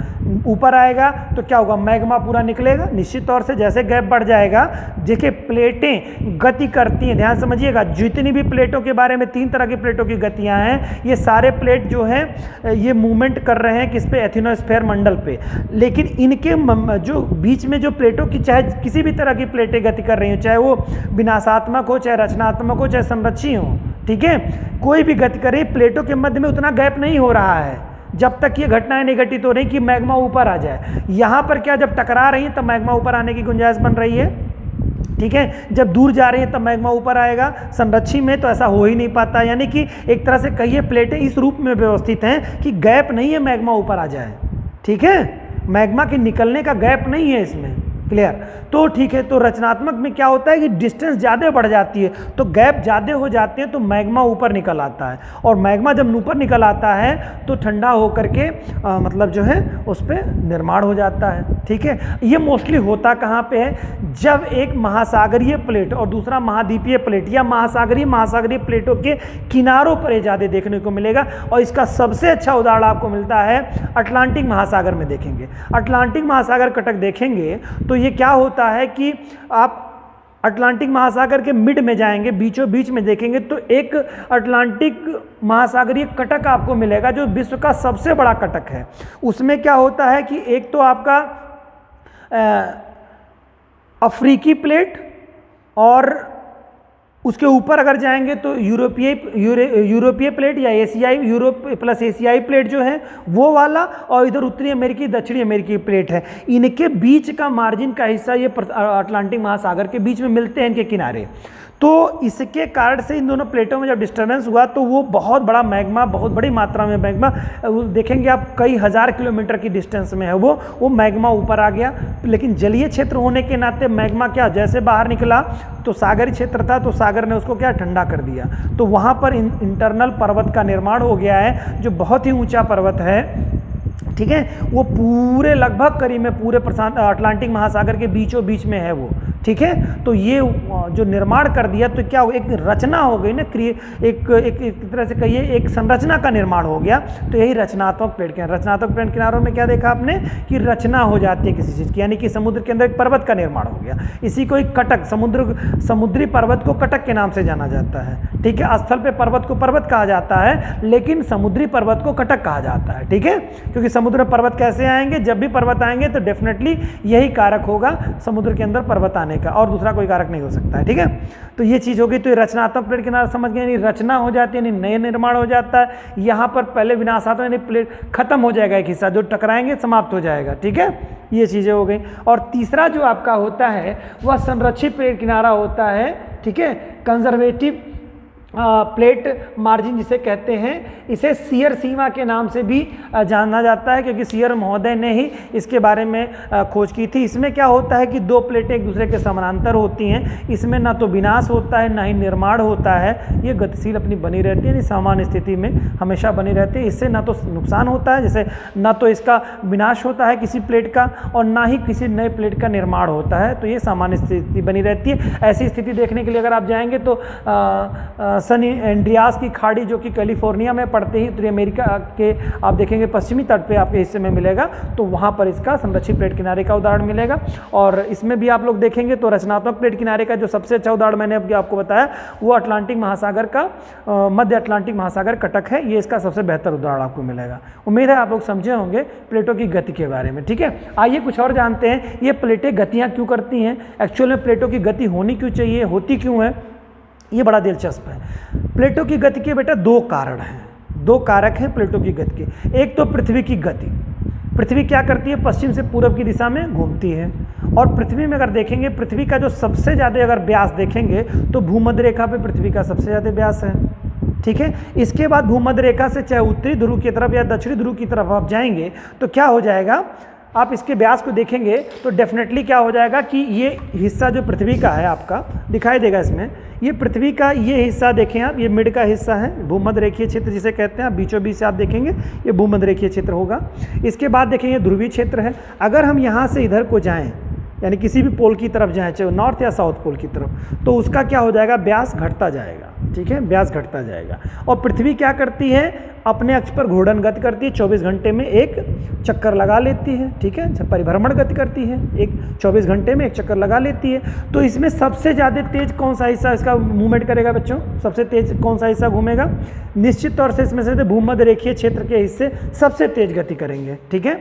ऊपर आएगा तो क्या होगा? मैग्मा पूरा निकलेगा। निश्चित तौर से जैसे गैप बढ़ जाएगा, देखिए प्लेटें गति करती हैं, ध्यान समझिएगा। जितनी भी प्लेटों के बारे में 3 तरह की प्लेटों की गतियां हैं, ये सारे प्लेट जो हैं ये मूवमेंट कर रहे हैं किस पे? एथिनोस्फेयर मंडल पे। लेकिन इनके जो बीच में जो प्लेटों की, चाहे किसी भी तरह की प्लेटें गति कर रही हो, चाहे वो विनाशात्मक हो, चाहे रचनात्मक हो, चाहे संरक्षी हो, ठीक है, कोई भी गति करे, प्लेटों के मध्य में उतना गैप नहीं हो रहा है जब तक ये घटनाएं नहीं घटित हो रही कि मैग्मा ऊपर आ जाए। यहाँ पर क्या, जब टकरा रही है तब मैग्मा ऊपर आने की गुंजाइश बन रही है। ठीक है, जब दूर जा रही है तब मैग्मा ऊपर आएगा। संरक्षी में तो ऐसा हो ही नहीं पाता, यानी कि एक तरह से कहिए प्लेटें इस रूप में व्यवस्थित हैं कि गैप नहीं है मैग्मा ऊपर आ जाए। ठीक है, मैग्मा के निकलने का गैप नहीं है इसमें। क्लियर? तो ठीक है, तो रचनात्मक में क्या होता है कि डिस्टेंस ज़्यादा बढ़ जाती है तो गैप ज़्यादा हो जाते हैं तो मैग्मा ऊपर निकल आता है। और मैग्मा जब ऊपर निकल आता है तो ठंडा होकर के जो है उस पर निर्माण हो जाता है। ठीक है, ये मोस्टली होता कहाँ पे है? जब एक महासागरीय प्लेट और दूसरा महाद्वीपीय प्लेट या महासागरीय प्लेटों के किनारों पर ये ज़्यादा देखने को मिलेगा। और इसका सबसे अच्छा उदाहरण आपको मिलता है अटलांटिक महासागर में। देखेंगे अटलांटिक महासागर कटक देखेंगे तो ये क्या होता है कि आप अटलांटिक महासागर के मिड में जाएंगे, बीचों बीच में देखेंगे तो एक अटलांटिक महासागरीय कटक आपको मिलेगा जो विश्व का सबसे बड़ा कटक है। उसमें क्या होता है कि एक तो आपका अफ्रीकी प्लेट और उसके ऊपर अगर जाएंगे तो यूरोपीय प्लेट या यूरोप प्लस एशियाई प्लेट जो है वो वाला, और इधर उत्तरी अमेरिकी दक्षिणी अमेरिकी प्लेट है। इनके बीच का मार्जिन का हिस्सा ये अटलांटिक महासागर के बीच में मिलते हैं, इनके किनारे। तो इसके कारण से इन दोनों प्लेटों में जब डिस्टर्बेंस हुआ तो वो बहुत बड़ा मैग्मा, बहुत बड़ी मात्रा में मैग्मा, देखेंगे आप कई हज़ार किलोमीटर की डिस्टेंस में है वो मैग्मा ऊपर आ गया। लेकिन जलीय क्षेत्र होने के नाते मैग्मा क्या, जैसे बाहर निकला तो सागरी क्षेत्र था तो सागर ने उसको क्या ठंडा कर दिया। तो वहाँ पर इंटरनल पर्वत का निर्माण हो गया है जो बहुत ही ऊँचा पर्वत है। ठीक है, वो पूरे लगभग करीब में पूरे अटलांटिक महासागर के बीचों बीच में है वो। ठीक है, तो ये जो निर्माण कर दिया तो क्या एक रचना हो गई ना, एक तरह से कहिए एक संरचना का निर्माण हो गया। तो यही रचनात्मक प्लेट किनारा। रचनात्मक प्लेट किनारों में क्या देखा आपने कि रचना हो जाती है किसी चीज़ की, यानी कि समुद्र के अंदर एक पर्वत का निर्माण हो गया। इसी को एक कटक, समुद्री पर्वत को कटक के नाम से जाना जाता है। ठीक है, स्थल पे पर्वत को पर्वत कहा जाता है लेकिन समुद्री पर्वत को कटक कहा जाता है। ठीक है, क्योंकि समुद्र में पर्वत कैसे आएंगे, जब भी पर्वत आएंगे तो डेफिनेटली यही कारक होगा समुद्र के अंदर पर्वत आने का, और दूसरा कोई कारक नहीं हो सकता है। ठीक है, तो ये चीज़ होगी। तो ये रचनात्मक प्लेट किनारा समझ गए, यानी रचना हो जाती है, यानी नए निर्माण हो जाता है। यहाँ पर पहले विनाशात्मक यानी प्लेट खत्म हो जाएगा, एक हिस्सा जो टकराएंगे समाप्त हो जाएगा। ठीक है, ये चीज़ें हो गई। और तीसरा जो आपका होता है वह संरक्षित प्लेट किनारा होता है। ठीक है, कंजर्वेटिव प्लेट मार्जिन जिसे कहते हैं, इसे शियर सीमा के नाम से भी जाना जाता है, क्योंकि शियर महोदय ने ही इसके बारे में खोज की थी। इसमें क्या होता है कि दो प्लेटें एक दूसरे के समानांतर होती हैं, इसमें ना तो विनाश होता है ना ही निर्माण होता है, ये गतिशील अपनी बनी रहती है, यानी सामान्य स्थिति में हमेशा बनी रहती है। इससे ना तो नुकसान होता है, जैसे ना तो इसका विनाश होता है किसी प्लेट का और ना ही किसी नए प्लेट का निर्माण होता है, तो ये सामान्य स्थिति बनी रहती है। ऐसी स्थिति देखने के लिए अगर आप जाएंगे तो सन एंड्रियास की खाड़ी जो कि कैलिफोर्निया में पड़ते ही उत्तरी अमेरिका के आप देखेंगे पश्चिमी तट पे आपके हिस्से में मिलेगा, तो वहाँ पर इसका संरक्षित प्लेट किनारे का उदाहरण मिलेगा। और इसमें भी आप लोग देखेंगे तो रचनात्मक प्लेट किनारे का जो सबसे अच्छा उदाहरण मैंने अभी आपको बताया वो अटलांटिक महासागर का मध्य अटलांटिक महासागर कटक है, ये इसका सबसे बेहतर उदाहरण आपको मिलेगा। उम्मीद है आप लोग समझे होंगे प्लेटों की गति के बारे में। ठीक है, आइए कुछ और जानते हैं, ये प्लेटें गतियाँ क्यों करती हैं, एक्चुअल में प्लेटों की गति होनी क्यों चाहिए, होती क्यों है, ये बड़ा दिलचस्प है। प्लेटों की गति के बेटा दो कारण हैं, दो कारक हैं प्लेटों की गति के। एक तो पृथ्वी की गति, पृथ्वी क्या करती है, पश्चिम से पूरब की दिशा में घूमती है, और पृथ्वी में अगर देखेंगे पृथ्वी का जो सबसे ज़्यादा अगर व्यास देखेंगे तो भूमध्य रेखा पे पृथ्वी का सबसे ज़्यादा व्यास है। ठीक है, इसके बाद भूमध्य रेखा से चाहे उत्तरी ध्रुव की तरफ या दक्षिणी ध्रुव की तरफ आप जाएंगे तो क्या हो जाएगा, आप इसके व्यास को देखेंगे तो डेफिनेटली क्या हो जाएगा कि ये हिस्सा जो पृथ्वी का है आपका दिखाई देगा इसमें, ये पृथ्वी का ये हिस्सा देखें आप, ये मिड का हिस्सा है, भूमध्य रेखीय क्षेत्र जिसे कहते हैं, आप बीचों बीच से आप देखेंगे ये भूमध्य रेखीय क्षेत्र होगा। इसके बाद देखेंगे ध्रुवीय क्षेत्र है। अगर हम यहाँ से इधर को जाएँ यानी किसी भी पोल की तरफ जाएँ, चाहे नॉर्थ या साउथ पोल की तरफ, तो उसका क्या हो जाएगा, व्यास घटता जाएगा। ठीक है, व्यास घटता जाएगा। और पृथ्वी क्या करती है, अपने अक्ष पर घूर्णन गति करती है, 24 घंटे में एक चक्कर लगा लेती है। ठीक है, परिभ्रमण गति करती है, एक 24 घंटे में एक चक्कर लगा लेती है। तो इसमें सबसे ज़्यादा तेज कौन सा हिस्सा इसका मूवमेंट करेगा बच्चों, सबसे तेज कौन सा हिस्सा घूमेगा, निश्चित तौर से इसमें से भूमध्य रेखीय क्षेत्र के हिस्से सबसे तेज गति करेंगे। ठीक है,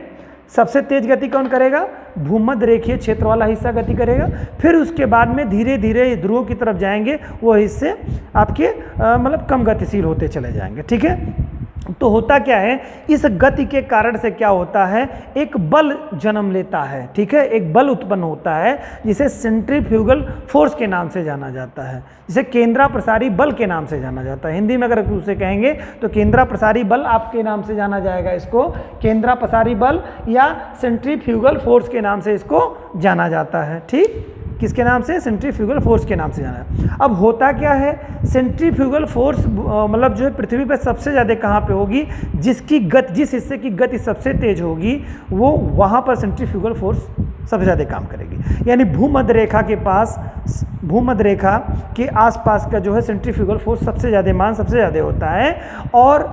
सबसे तेज गति कौन करेगा, भूमध्य रेखीय क्षेत्र वाला हिस्सा गति करेगा। फिर उसके बाद में धीरे धीरे ध्रुवों की तरफ जाएंगे, वो हिस्से आपके मतलब कम गतिशील होते चले जाएंगे। ठीक है, तो होता क्या है, इस गति के कारण से क्या होता है, एक बल जन्म लेता है। ठीक है, एक बल उत्पन्न होता है जिसे सेंट्रीफ्यूगल फोर्स के नाम से जाना जाता है, जिसे केंद्राप्रसारी बल के नाम से जाना जाता है। हिंदी में अगर उसे कहेंगे तो केंद्राप्रसारी बल आपके नाम से जाना जाएगा, इसको केंद्राप्रसारी बल या सेंट्रीफ्यूगल फोर्स के नाम से इसको जाना जाता है। ठीक, किसके नाम से, सेंट्रीफ्यूगल फोर्स के नाम से जाना है। अब होता क्या है, सेंट्रीफ्यूगल फोर्स मतलब जो है पृथ्वी पर सबसे ज़्यादा कहाँ पे होगी, जिसकी गति, जिस हिस्से की गति सबसे तेज होगी वो वहाँ पर सेंट्रीफ्यूगल फोर्स सबसे ज़्यादा काम करेगी। यानी भूमध्य रेखा के पास, भूमध्य रेखा के आसपास का जो है सेंट्रीफ्यूगल फोर्स सबसे ज़्यादा मान सबसे ज़्यादा होता है, और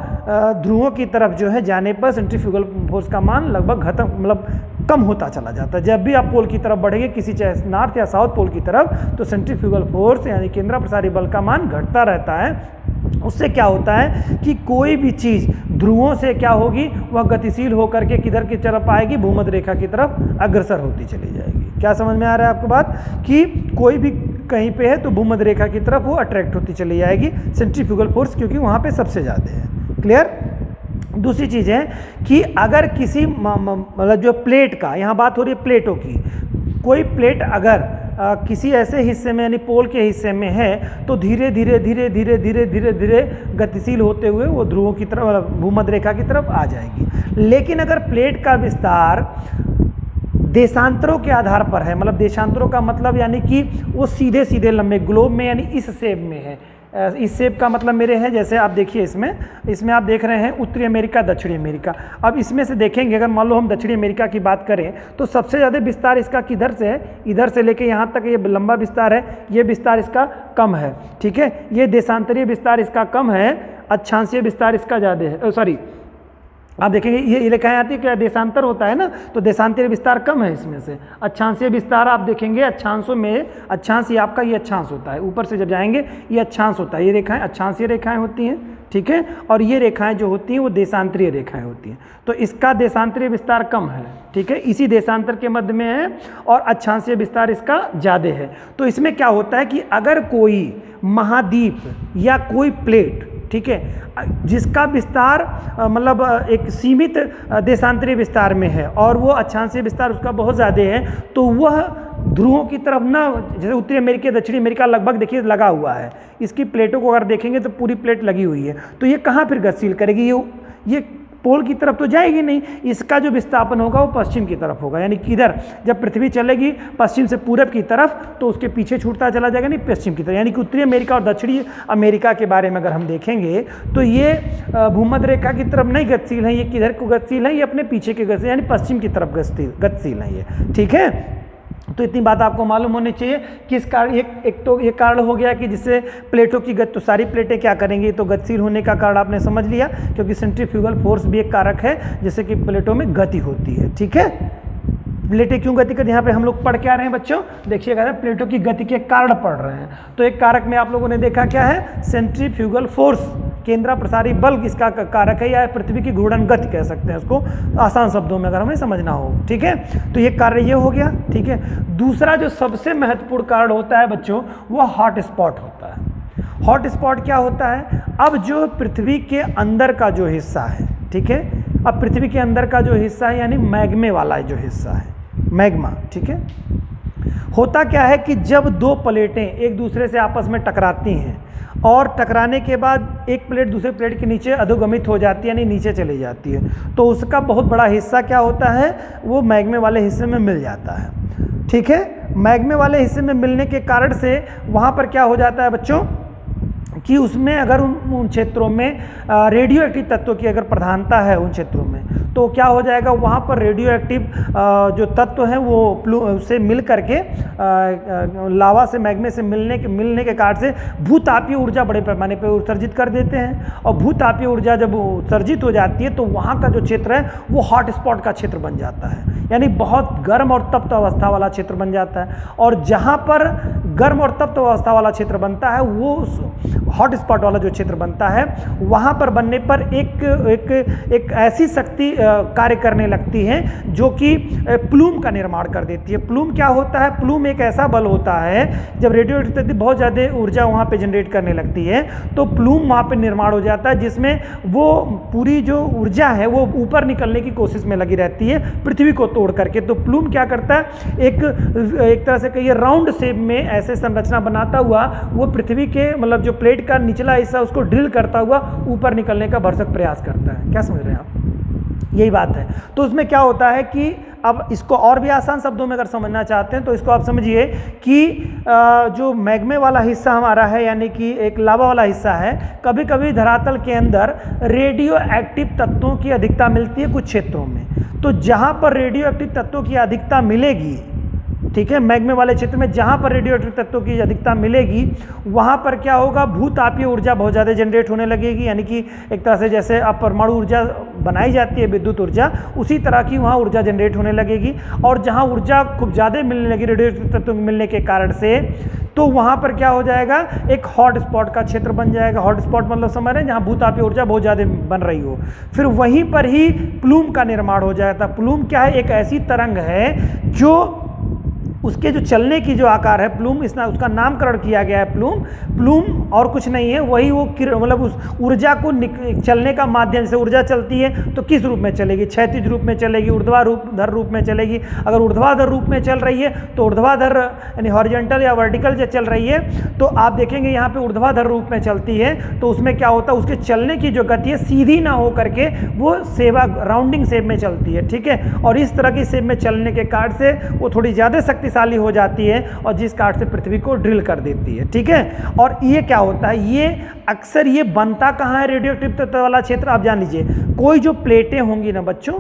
ध्रुवों की तरफ जो है जाने पर सेंट्रीफ्यूगल फोर्स का मान लगभग खत्म मतलब कम होता चला जाता है। जब भी आप पोल की तरफ बढ़ेंगे, किसी चाहे नॉर्थ या साउथ पोल की तरफ, तो सेंट्रीफ्यूगल फोर्स यानी केंद्राप्रसारी बल का मान घटता रहता है। उससे क्या होता है कि कोई भी चीज़ ध्रुवों से क्या होगी, वह गतिशील होकर के किधर की तरफ आएगी, भूमध्य रेखा की तरफ अग्रसर होती चली जाएगी। क्या समझ में आ रहा है आपको बात, कि कोई भी कहीं पे है तो भूमध्य रेखा की तरफ वो अट्रैक्ट होती चली जाएगी, सेंट्रीफ्यूगल फोर्स क्योंकि वहाँ पे सबसे ज़्यादा है। क्लियर। दूसरी चीज़ है कि अगर किसी मतलब जो प्लेट का, यहाँ बात हो रही है प्लेटों की, कोई प्लेट अगर किसी ऐसे हिस्से में यानी पोल के हिस्से में है तो धीरे धीरे धीरे धीरे धीरे धीरे धीरे गतिशील होते हुए वो ध्रुवों की तरफ, भूमध्य रेखा की तरफ आ जाएगी। लेकिन अगर प्लेट का विस्तार देशांतरों के आधार पर है, मतलब देशांतरों का मतलब यानी कि वो सीधे सीधे लंबे ग्लोब में यानी इस शेप में है, इस शेप का मतलब मेरे है, जैसे आप देखिए इसमें आप देख रहे हैं उत्तरी अमेरिका, दक्षिणी अमेरिका। अब इसमें से देखेंगे अगर मान लो हम दक्षिणी अमेरिका की बात करें तो सबसे ज़्यादा विस्तार इसका किधर से है, इधर से लेके यहाँ तक ये लंबा विस्तार है, ये विस्तार इसका कम है। ठीक है, ये देशांतरीय विस्तार इसका कम है, अक्षांशीय विस्तार इसका ज़्यादा है। सॉरी, आप देखेंगे ये रेखाएं आती है, क्या देशांतर होता है ना, तो देशांतरीय विस्तार कम है इसमें से। अक्षांशीय विस्तार आप देखेंगे अक्षांशों में, अक्षांश ये आपका ये अक्षांश होता है, ऊपर से जब जाएंगे ये अक्षांश होता है, ये रेखाएं अक्षांशीय रेखाएं होती हैं। ठीक है, और ये रेखाएं जो होती हैं वो देशांतरीय रेखाएं होती हैं, तो इसका देशांतरीय विस्तार कम है। ठीक है, इसी देशांतर के मध्य में है, और अक्षांशीय विस्तार इसका ज़्यादा है। तो इसमें क्या होता है कि अगर कोई महाद्वीप या कोई प्लेट ठीक है, जिसका विस्तार मतलब एक सीमित देशांतरीय विस्तार में है और वो अक्षांशीय विस्तार उसका बहुत ज़्यादा है, तो वह ध्रुवों की तरफ ना, जैसे उत्तरी अमेरिका दक्षिणी अमेरिका लगभग देखिए लगा हुआ है, इसकी प्लेटों को अगर देखेंगे तो पूरी प्लेट लगी हुई है, तो ये कहाँ फिर गतिशील करेगी, ये पोल की तरफ तो जाएगी नहीं, इसका जो विस्थापन होगा वो पश्चिम की तरफ होगा, यानी किधर, जब पृथ्वी चलेगी पश्चिम से पूरब की तरफ तो उसके पीछे छूटता चला जाएगा, नहीं पश्चिम की तरफ, यानी कि उत्तरी अमेरिका और दक्षिणी अमेरिका के बारे में अगर हम देखेंगे तो ये भूमध्य रेखा की तरफ नहीं गतिशील है, ये किधर को गतिशील है, ये अपने पीछे के गतिशील यानी पश्चिम की तरफ गतिशील है ये, ठीक है। तो इतनी बात आपको मालूम होनी चाहिए। किस कारण, एक तो ये कारण हो गया कि जिससे प्लेटों की गति, तो सारी प्लेटें क्या करेंगी, तो गतिशील होने का कारण आपने समझ लिया, क्योंकि सेंट्रीफ्यूगल फोर्स भी एक कारक है जिससे कि प्लेटों में गति होती है, ठीक है। प्लेटें क्यों गति करती है, यहाँ पे हम लोग पढ़ के आ रहे हैं बच्चों, देखिएगा प्लेटों की गति के कारण पढ़ रहे हैं। तो एक कारक में आप लोगों ने देखा क्या है, सेंट्रीफ्यूगल फोर्स, केंद्रापसारी बल इसका कारक है, या पृथ्वी की घूर्णन गति कह सकते हैं उसको आसान शब्दों में अगर हमें समझना हो, ठीक है। तो ये कार्य ये हो गया, ठीक है। दूसरा जो सबसे महत्वपूर्ण कारण होता है बच्चों, वो हॉट स्पॉट होता है। हॉट स्पॉट क्या होता है, अब जो पृथ्वी के अंदर का जो हिस्सा है, ठीक है, अब पृथ्वी के अंदर का जो हिस्सा है यानी मैग्मे वाला जो हिस्सा है, मैग्मा, ठीक है। होता क्या है कि जब दो प्लेटें एक दूसरे से आपस में टकराती हैं और टकराने के बाद एक प्लेट दूसरे प्लेट के नीचे अधोगमित हो जाती है, यानी नीचे चली जाती है, तो उसका बहुत बड़ा हिस्सा क्या होता है, वो मैग्मे वाले हिस्से में मिल जाता है, ठीक है। मैग्मे वाले हिस्से में मिलने के कारण से वहाँ पर क्या हो जाता है बच्चों कि उसमें अगर उन क्षेत्रों में रेडियो एक्टिव तत्वों की अगर प्रधानता है उन क्षेत्रों में, तो क्या हो जाएगा, वहाँ पर रेडियो एक्टिव जो तत्व हैं वो उससे मिल करके लावा से, मैग्मे से मिलने के कारण से भूतापीय ऊर्जा बड़े पैमाने पर उत्सर्जित कर देते हैं, और भूतापीय ऊर्जा जब उत्सर्जित हो जाती है तो वहाँ का जो क्षेत्र है वो हॉट स्पॉट का क्षेत्र बन जाता है, यानी बहुत गर्म और तप्त अवस्था वाला क्षेत्र बन जाता है। और जहाँ पर गर्म और तप्त अवस्था वाला क्षेत्र बनता है, वो हॉट स्पॉट वाला जो क्षेत्र बनता है, वहाँ पर बनने पर एक ऐसी शक्ति कार्य करने लगती है जो कि प्लूम का निर्माण कर देती है। प्लूम क्या होता है, प्लूम एक ऐसा बल होता है, जब रेडियो एक्टिव बहुत ज़्यादा ऊर्जा वहाँ पे जनरेट करने लगती है तो प्लूम वहाँ पे निर्माण हो जाता है, जिसमें वो पूरी जो ऊर्जा है वो ऊपर निकलने की कोशिश में लगी रहती है पृथ्वी को तोड़ करके। तो प्लूम क्या करता है, एक तरह से कहिए राउंड शेप में ऐसे संरचना बनाता हुआ वो पृथ्वी के मतलब जो प्लेट का निचला हिस्सा उसको ड्रिल करता हुआ ऊपर निकलने का भरसक प्रयास करता है। क्या समझ रहे हैं आप, यही बात है। तो उसमें क्या होता है कि अब इसको और भी आसान शब्दों में अगर समझना चाहते हैं तो इसको आप समझिए कि जो मैग्मे वाला हिस्सा हमारा है, यानी कि एक लावा वाला हिस्सा है, कभी कभी धरातल के अंदर रेडियो एक्टिव तत्वों की अधिकता मिलती है कुछ क्षेत्रों में। तो जहाँ पर रेडियो एक्टिव तत्वों की अधिकता मिलेगी, ठीक है, मैग्मे वाले क्षेत्र में जहाँ पर रेडियो एक्टिव तत्वों की अधिकता मिलेगी वहाँ पर क्या होगा, भूतापीय ऊर्जा बहुत ज़्यादा जनरेट होने लगेगी, यानी कि एक तरह से जैसे अब परमाणु ऊर्जा बनाई जाती है विद्युत ऊर्जा, उसी तरह की वहाँ ऊर्जा जनरेट होने लगेगी। और जहाँ ऊर्जा खूब ज़्यादा मिलने लगी रेडियो एक्टिव तत्वों मिलने के कारण से, तो वहाँ पर क्या हो जाएगा, एक हॉट स्पॉट का क्षेत्र बन जाएगा। हॉट स्पॉट मतलब समझ रहे हैं, जहाँ भूतापीय ऊर्जा बहुत ज़्यादा बन रही हो, फिर वहीं पर ही प्लूम का निर्माण हो जाता। प्लूम क्या है, एक ऐसी तरंग है जो उसके जो चलने की जो आकार है प्लूम, उसका नामकरण किया गया है प्लूम। प्लूम और कुछ नहीं है, वही वो मतलब उस ऊर्जा को चलने का माध्यम से ऊर्जा चलती है तो किस रूप में चलेगी, क्षैतिज रूप में चलेगी, ऊर्ध्वाधर रूप में चलेगी। अगर ऊर्ध्वाधर रूप में चल रही है तो ऊर्ध्वाधर यानी हॉरिजॉन्टल या वर्टिकल जो चल रही है तो आप देखेंगे यहाँ पे ऊर्ध्वाधर रूप में चलती है, तो उसमें क्या होता है, उसके चलने की जो गति है सीधी ना हो करके वो राउंडिंग शेप में चलती है, ठीक है। और इस तरह की शेप में चलने के कारण से वो थोड़ी ज़्यादा शक्तिशाली हो जाती है और जिस कारण से पृथ्वी को ड्रिल कर देती है, ठीक है। और ये क्या होता है, ये अक्सर ये बनता कहाँ है रेडियो एक्टिव तत्व वाला क्षेत्र, आप जान लीजिए। कोई जो प्लेटें होंगी ना बच्चों,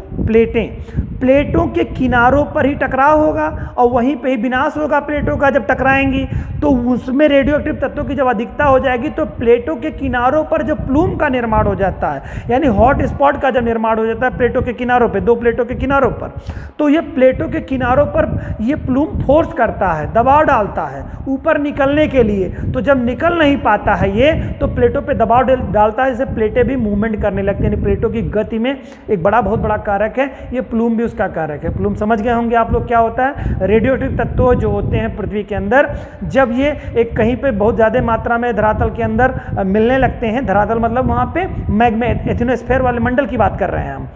प्लेटों के किनारों पर ही टकराव होगा और वहीं पे ही विनाश होगा प्लेटों का जब टकराएंगी, तो उसमें रेडियो एक्टिव तत्वों की जब अधिकता हो जाएगी तो प्लेटों के किनारों पर जो प्लूम का निर्माण हो जाता है, यानी हॉट स्पॉट का जब निर्माण हो जाता है प्लेटों के किनारों पे, दो प्लेटों के किनारों पर, तो ये प्लेटों के किनारों पर ये प्लूम फोर्स करता है, दबाव डालता है ऊपर निकलने के लिए। तो जब निकल नहीं पाता है ये, तो प्लेटों पे दबाव डालता है, इससे प्लेटें भी मूवमेंट करने लगती हैं। प्लेटों की गति में एक बहुत बड़ा कारक है ये प्लूम भी उसका कारक है। प्लूम समझ गए होंगे आप लोग क्या होता है। रेडियोएक्टिव तत्व जो होते हैं पृथ्वी के अंदर, जब ये एक कहीं पे बहुत ज़्यादा मात्रा में धरातल के अंदर मिलने लगते हैं, धरातल मतलब वहाँ पे मैग्मा एथिनोस्फीयर वाले मंडल की बात कर रहे हैं हम,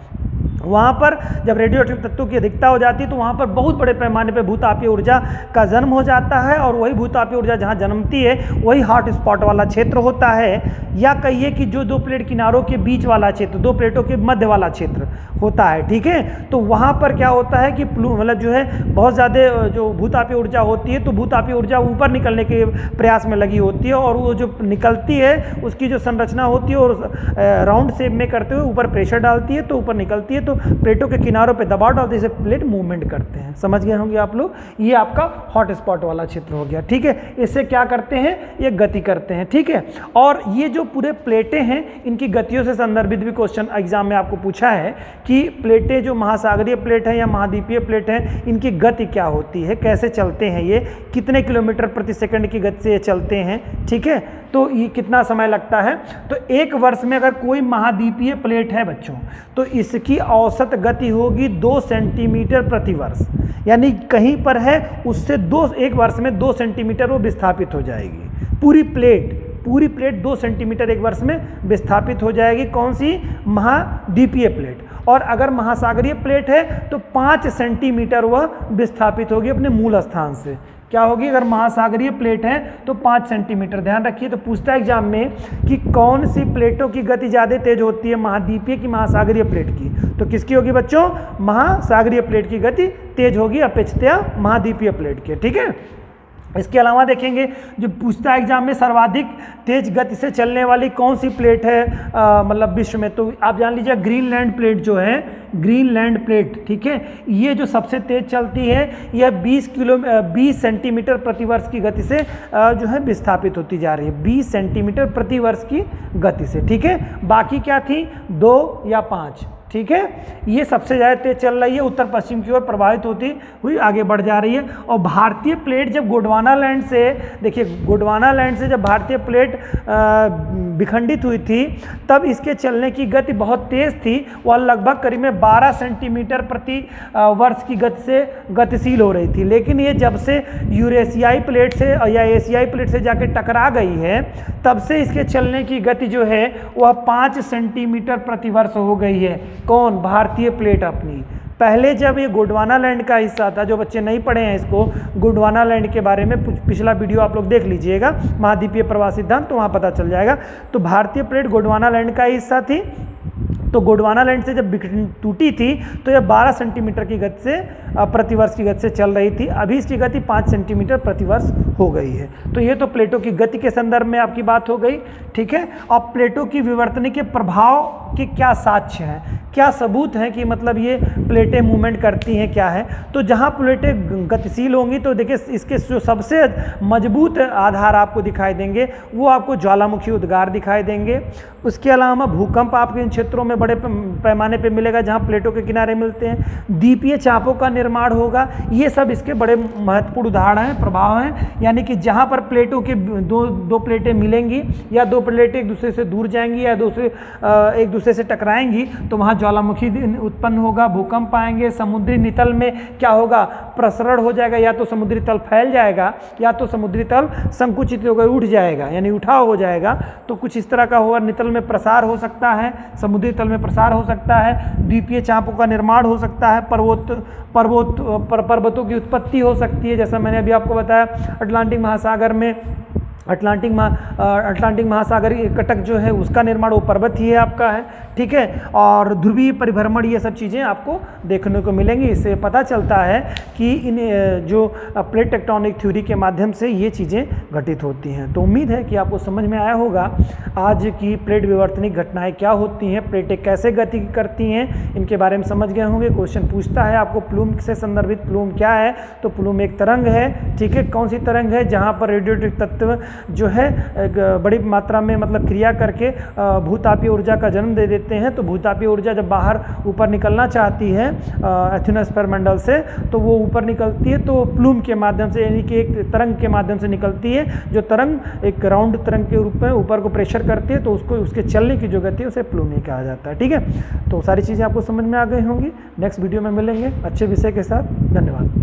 वहाँ पर जब रेडियोएक्टिव तत्वों की अधिकता हो जाती है तो वहाँ पर बहुत बड़े पैमाने पर भूतापीय ऊर्जा का जन्म हो जाता है, और वही भूतापीय ऊर्जा जहाँ जन्मती है वही हॉट स्पॉट वाला क्षेत्र होता है, या कहिए कि जो दो प्लेट किनारों के बीच वाला क्षेत्र, दो प्लेटों के मध्य वाला क्षेत्र होता है। ठीक है, तो वहाँ पर क्या होता है कि मतलब जो है बहुत ज़्यादा जो भूतापीय ऊर्जा होती है, तो भूतापीय ऊर्जा ऊपर निकलने के प्रयास में लगी होती है, और वो जो निकलती है उसकी जो संरचना होती है और राउंड शेप में करते हुए ऊपर प्रेशर डालती है, तो ऊपर निकलती है, तो प्लेटों के किनारों पे दबाव डालते हैं, इसे प्लेट मूवमेंट करते हैं। समझ गए होंगे आप लोग, ये आपका हॉट स्पॉट वाला क्षेत्र हो गया। ठीक है, इससे क्या करते हैं, ये गति करते हैं। ठीक है, और ये जो पूरे प्लेटें हैं इनकी गतियों से संदर्भित भी क्वेश्चन एग्जाम में आपको पूछा है कि प्लेटें जो महासागरीय प्लेट है या महाद्वीपीय प्लेट है, इनकी गति क्या होती है, कैसे चलते हैं, ये कितने किलोमीटर प्रति सेकंड की गति से ये चलते हैं। ठीक है, तो ये कितना समय लगता है, तो एक वर्ष में अगर कोई महाद्वीपीय प्लेट है बच्चों, तो इसकी औसत गति होगी 2 सेंटीमीटर प्रति वर्ष, यानी कहीं पर है उससे एक वर्ष में 2 सेंटीमीटर वो विस्थापित हो जाएगी। पूरी प्लेट 2 सेंटीमीटर एक वर्ष में विस्थापित हो जाएगी। कौन सी, महाद्वीपीय प्लेट। और अगर महासागरीय प्लेट है तो 5 सेंटीमीटर वह विस्थापित होगी अपने मूल स्थान से। क्या होगी, अगर महासागरीय प्लेट है तो 5 सेंटीमीटर। ध्यान रखिए, तो पूछता है एग्जाम में कि कौन सी प्लेटों की गति ज़्यादा तेज होती है, महाद्वीपीय की महासागरीय प्लेट की, तो किसकी होगी बच्चों, महासागरीय प्लेट की गति तेज होगी अपेक्षितया महाद्वीपीय प्लेट के। ठीक है, इसके अलावा देखेंगे जो पूछता है एग्जाम में सर्वाधिक तेज गति से चलने वाली कौन सी प्लेट है मतलब विश्व में, तो आप जान लीजिए ग्रीनलैंड प्लेट जो है, ग्रीनलैंड प्लेट। ठीक है, ये जो सबसे तेज चलती है, यह 20 सेंटीमीटर प्रति वर्ष की गति से जो है विस्थापित होती जा रही है, 20 सेंटीमीटर प्रति वर्ष की गति से। ठीक है, बाकी क्या थी, 2 या 5। ठीक है, ये सबसे ज़्यादा तेज चल रही है, उत्तर पश्चिम की ओर प्रभावित होती हुई आगे बढ़ जा रही है। और भारतीय प्लेट जब गोंडवाना लैंड से, देखिए गोंडवाना लैंड से जब भारतीय प्लेट विखंडित हुई थी, तब इसके चलने की गति बहुत तेज़ थी, वह लगभग करीब में 12 सेंटीमीटर प्रति वर्ष की गति से गतिशील हो रही थी। लेकिन ये जब से यूरेशियाई प्लेट से या एशियाई प्लेट से जाके टकरा गई है, तब से इसके चलने की गति जो है वह 5 सेंटीमीटर प्रति वर्ष हो गई है। कौन, भारतीय प्लेट अपनी। पहले जब ये गोंडवाना लैंड का हिस्सा था, जो बच्चे नहीं पढ़े हैं इसको, गोंडवाना लैंड के बारे में पिछला वीडियो आप लोग देख लीजिएगा, महाद्वीपीय प्रवाह सिद्धांत, तो वहाँ पता चल जाएगा। तो भारतीय प्लेट गोंडवाना लैंड का हिस्सा थी, तो गोंडवाना लैंड से जब टूटी थी तो यह 12 सेंटीमीटर की गति से प्रति वर्ष की गति से चल रही थी। अभी इसकी गति 5 सेंटीमीटर प्रति वर्ष हो गई है। तो ये तो प्लेटों की गति के संदर्भ में आपकी बात हो गई। ठीक है, अब प्लेटों की विवर्तन के प्रभाव के क्या साक्ष्य हैं, क्या सबूत हैं कि मतलब ये प्लेटें मूवमेंट करती हैं, क्या है। तो जहाँ प्लेटें गतिशील होंगी तो देखिए इसके जो सबसे मजबूत आधार आपको दिखाई देंगे वो आपको ज्वालामुखी उद्गार दिखाई देंगे। उसके अलावा भूकंप आपके इन क्षेत्रों में बड़े पैमाने पे मिलेगा जहाँ प्लेटों के किनारे मिलते हैं। द्वीपीय चापों का निर्माण होगा। ये सब इसके बड़े महत्वपूर्ण उदाहरण हैं, प्रभाव हैं। यानी कि जहाँ पर प्लेटों के दो प्लेटें मिलेंगी या दो प्लेटें एक दूसरे से दूर जाएंगी या एक दूसरे से टकराएंगी तो वहाँ ज्वालामुखी उत्पन्न होगा, भूकंप आएंगे। समुद्री नितल में क्या होगा, प्रसरण हो जाएगा, या तो समुद्री तल फैल जाएगा या तो समुद्री तल संकुचित होकर उठ जाएगा, यानी उठाव हो जाएगा। तो कुछ इस तरह का होगा। नितल में प्रसार हो सकता है, समुद्री तल में प्रसार हो सकता है, द्वीपीय चापों का निर्माण हो सकता है, पर्वतों की उत्पत्ति हो सकती है। जैसा मैंने अभी आपको बताया अटलांटिक महासागर में अटलांटिक महासागर कटक जो है उसका निर्माण वो पर्वत ही है आपका है। ठीक है, और ध्रुवीय परिभ्रमण ये सब चीज़ें आपको देखने को मिलेंगी। इससे पता चलता है कि इन जो प्लेट टेक्टोनिक थ्योरी के माध्यम से ये चीज़ें घटित होती हैं। तो उम्मीद है कि आपको समझ में आया होगा आज की प्लेट विवर्तनिक घटनाएं क्या होती हैं, प्लेटें कैसे गति करती हैं, इनके बारे में समझ गए होंगे। क्वेश्चन पूछता है आपको प्लूम से संदर्भित प्लूम क्या है, तो प्लूम एक तरंग है। ठीक है, कौन सी तरंग है, जहाँ पर रेडियोएक्टिव तत्व जो है एक बड़ी मात्रा में मतलब क्रिया करके भूतापीय ऊर्जा का जन्म दे देते हैं। तो भूतापीय ऊर्जा जब बाहर ऊपर निकलना चाहती है एथिनोस्फीयर मंडल से, तो वो ऊपर निकलती है तो प्लूम के माध्यम से, यानी कि एक तरंग के माध्यम से निकलती है, जो तरंग एक राउंड तरंग के रूप में ऊपर को प्रेशर करती है, तो उसको उसके चलने की जो गति है उसे प्लूमिंग कहा जाता है। ठीक है, तो सारी चीज़ें आपको समझ में आ गई होंगी। नेक्स्ट वीडियो में मिलेंगे अच्छे विषय के साथ। धन्यवाद।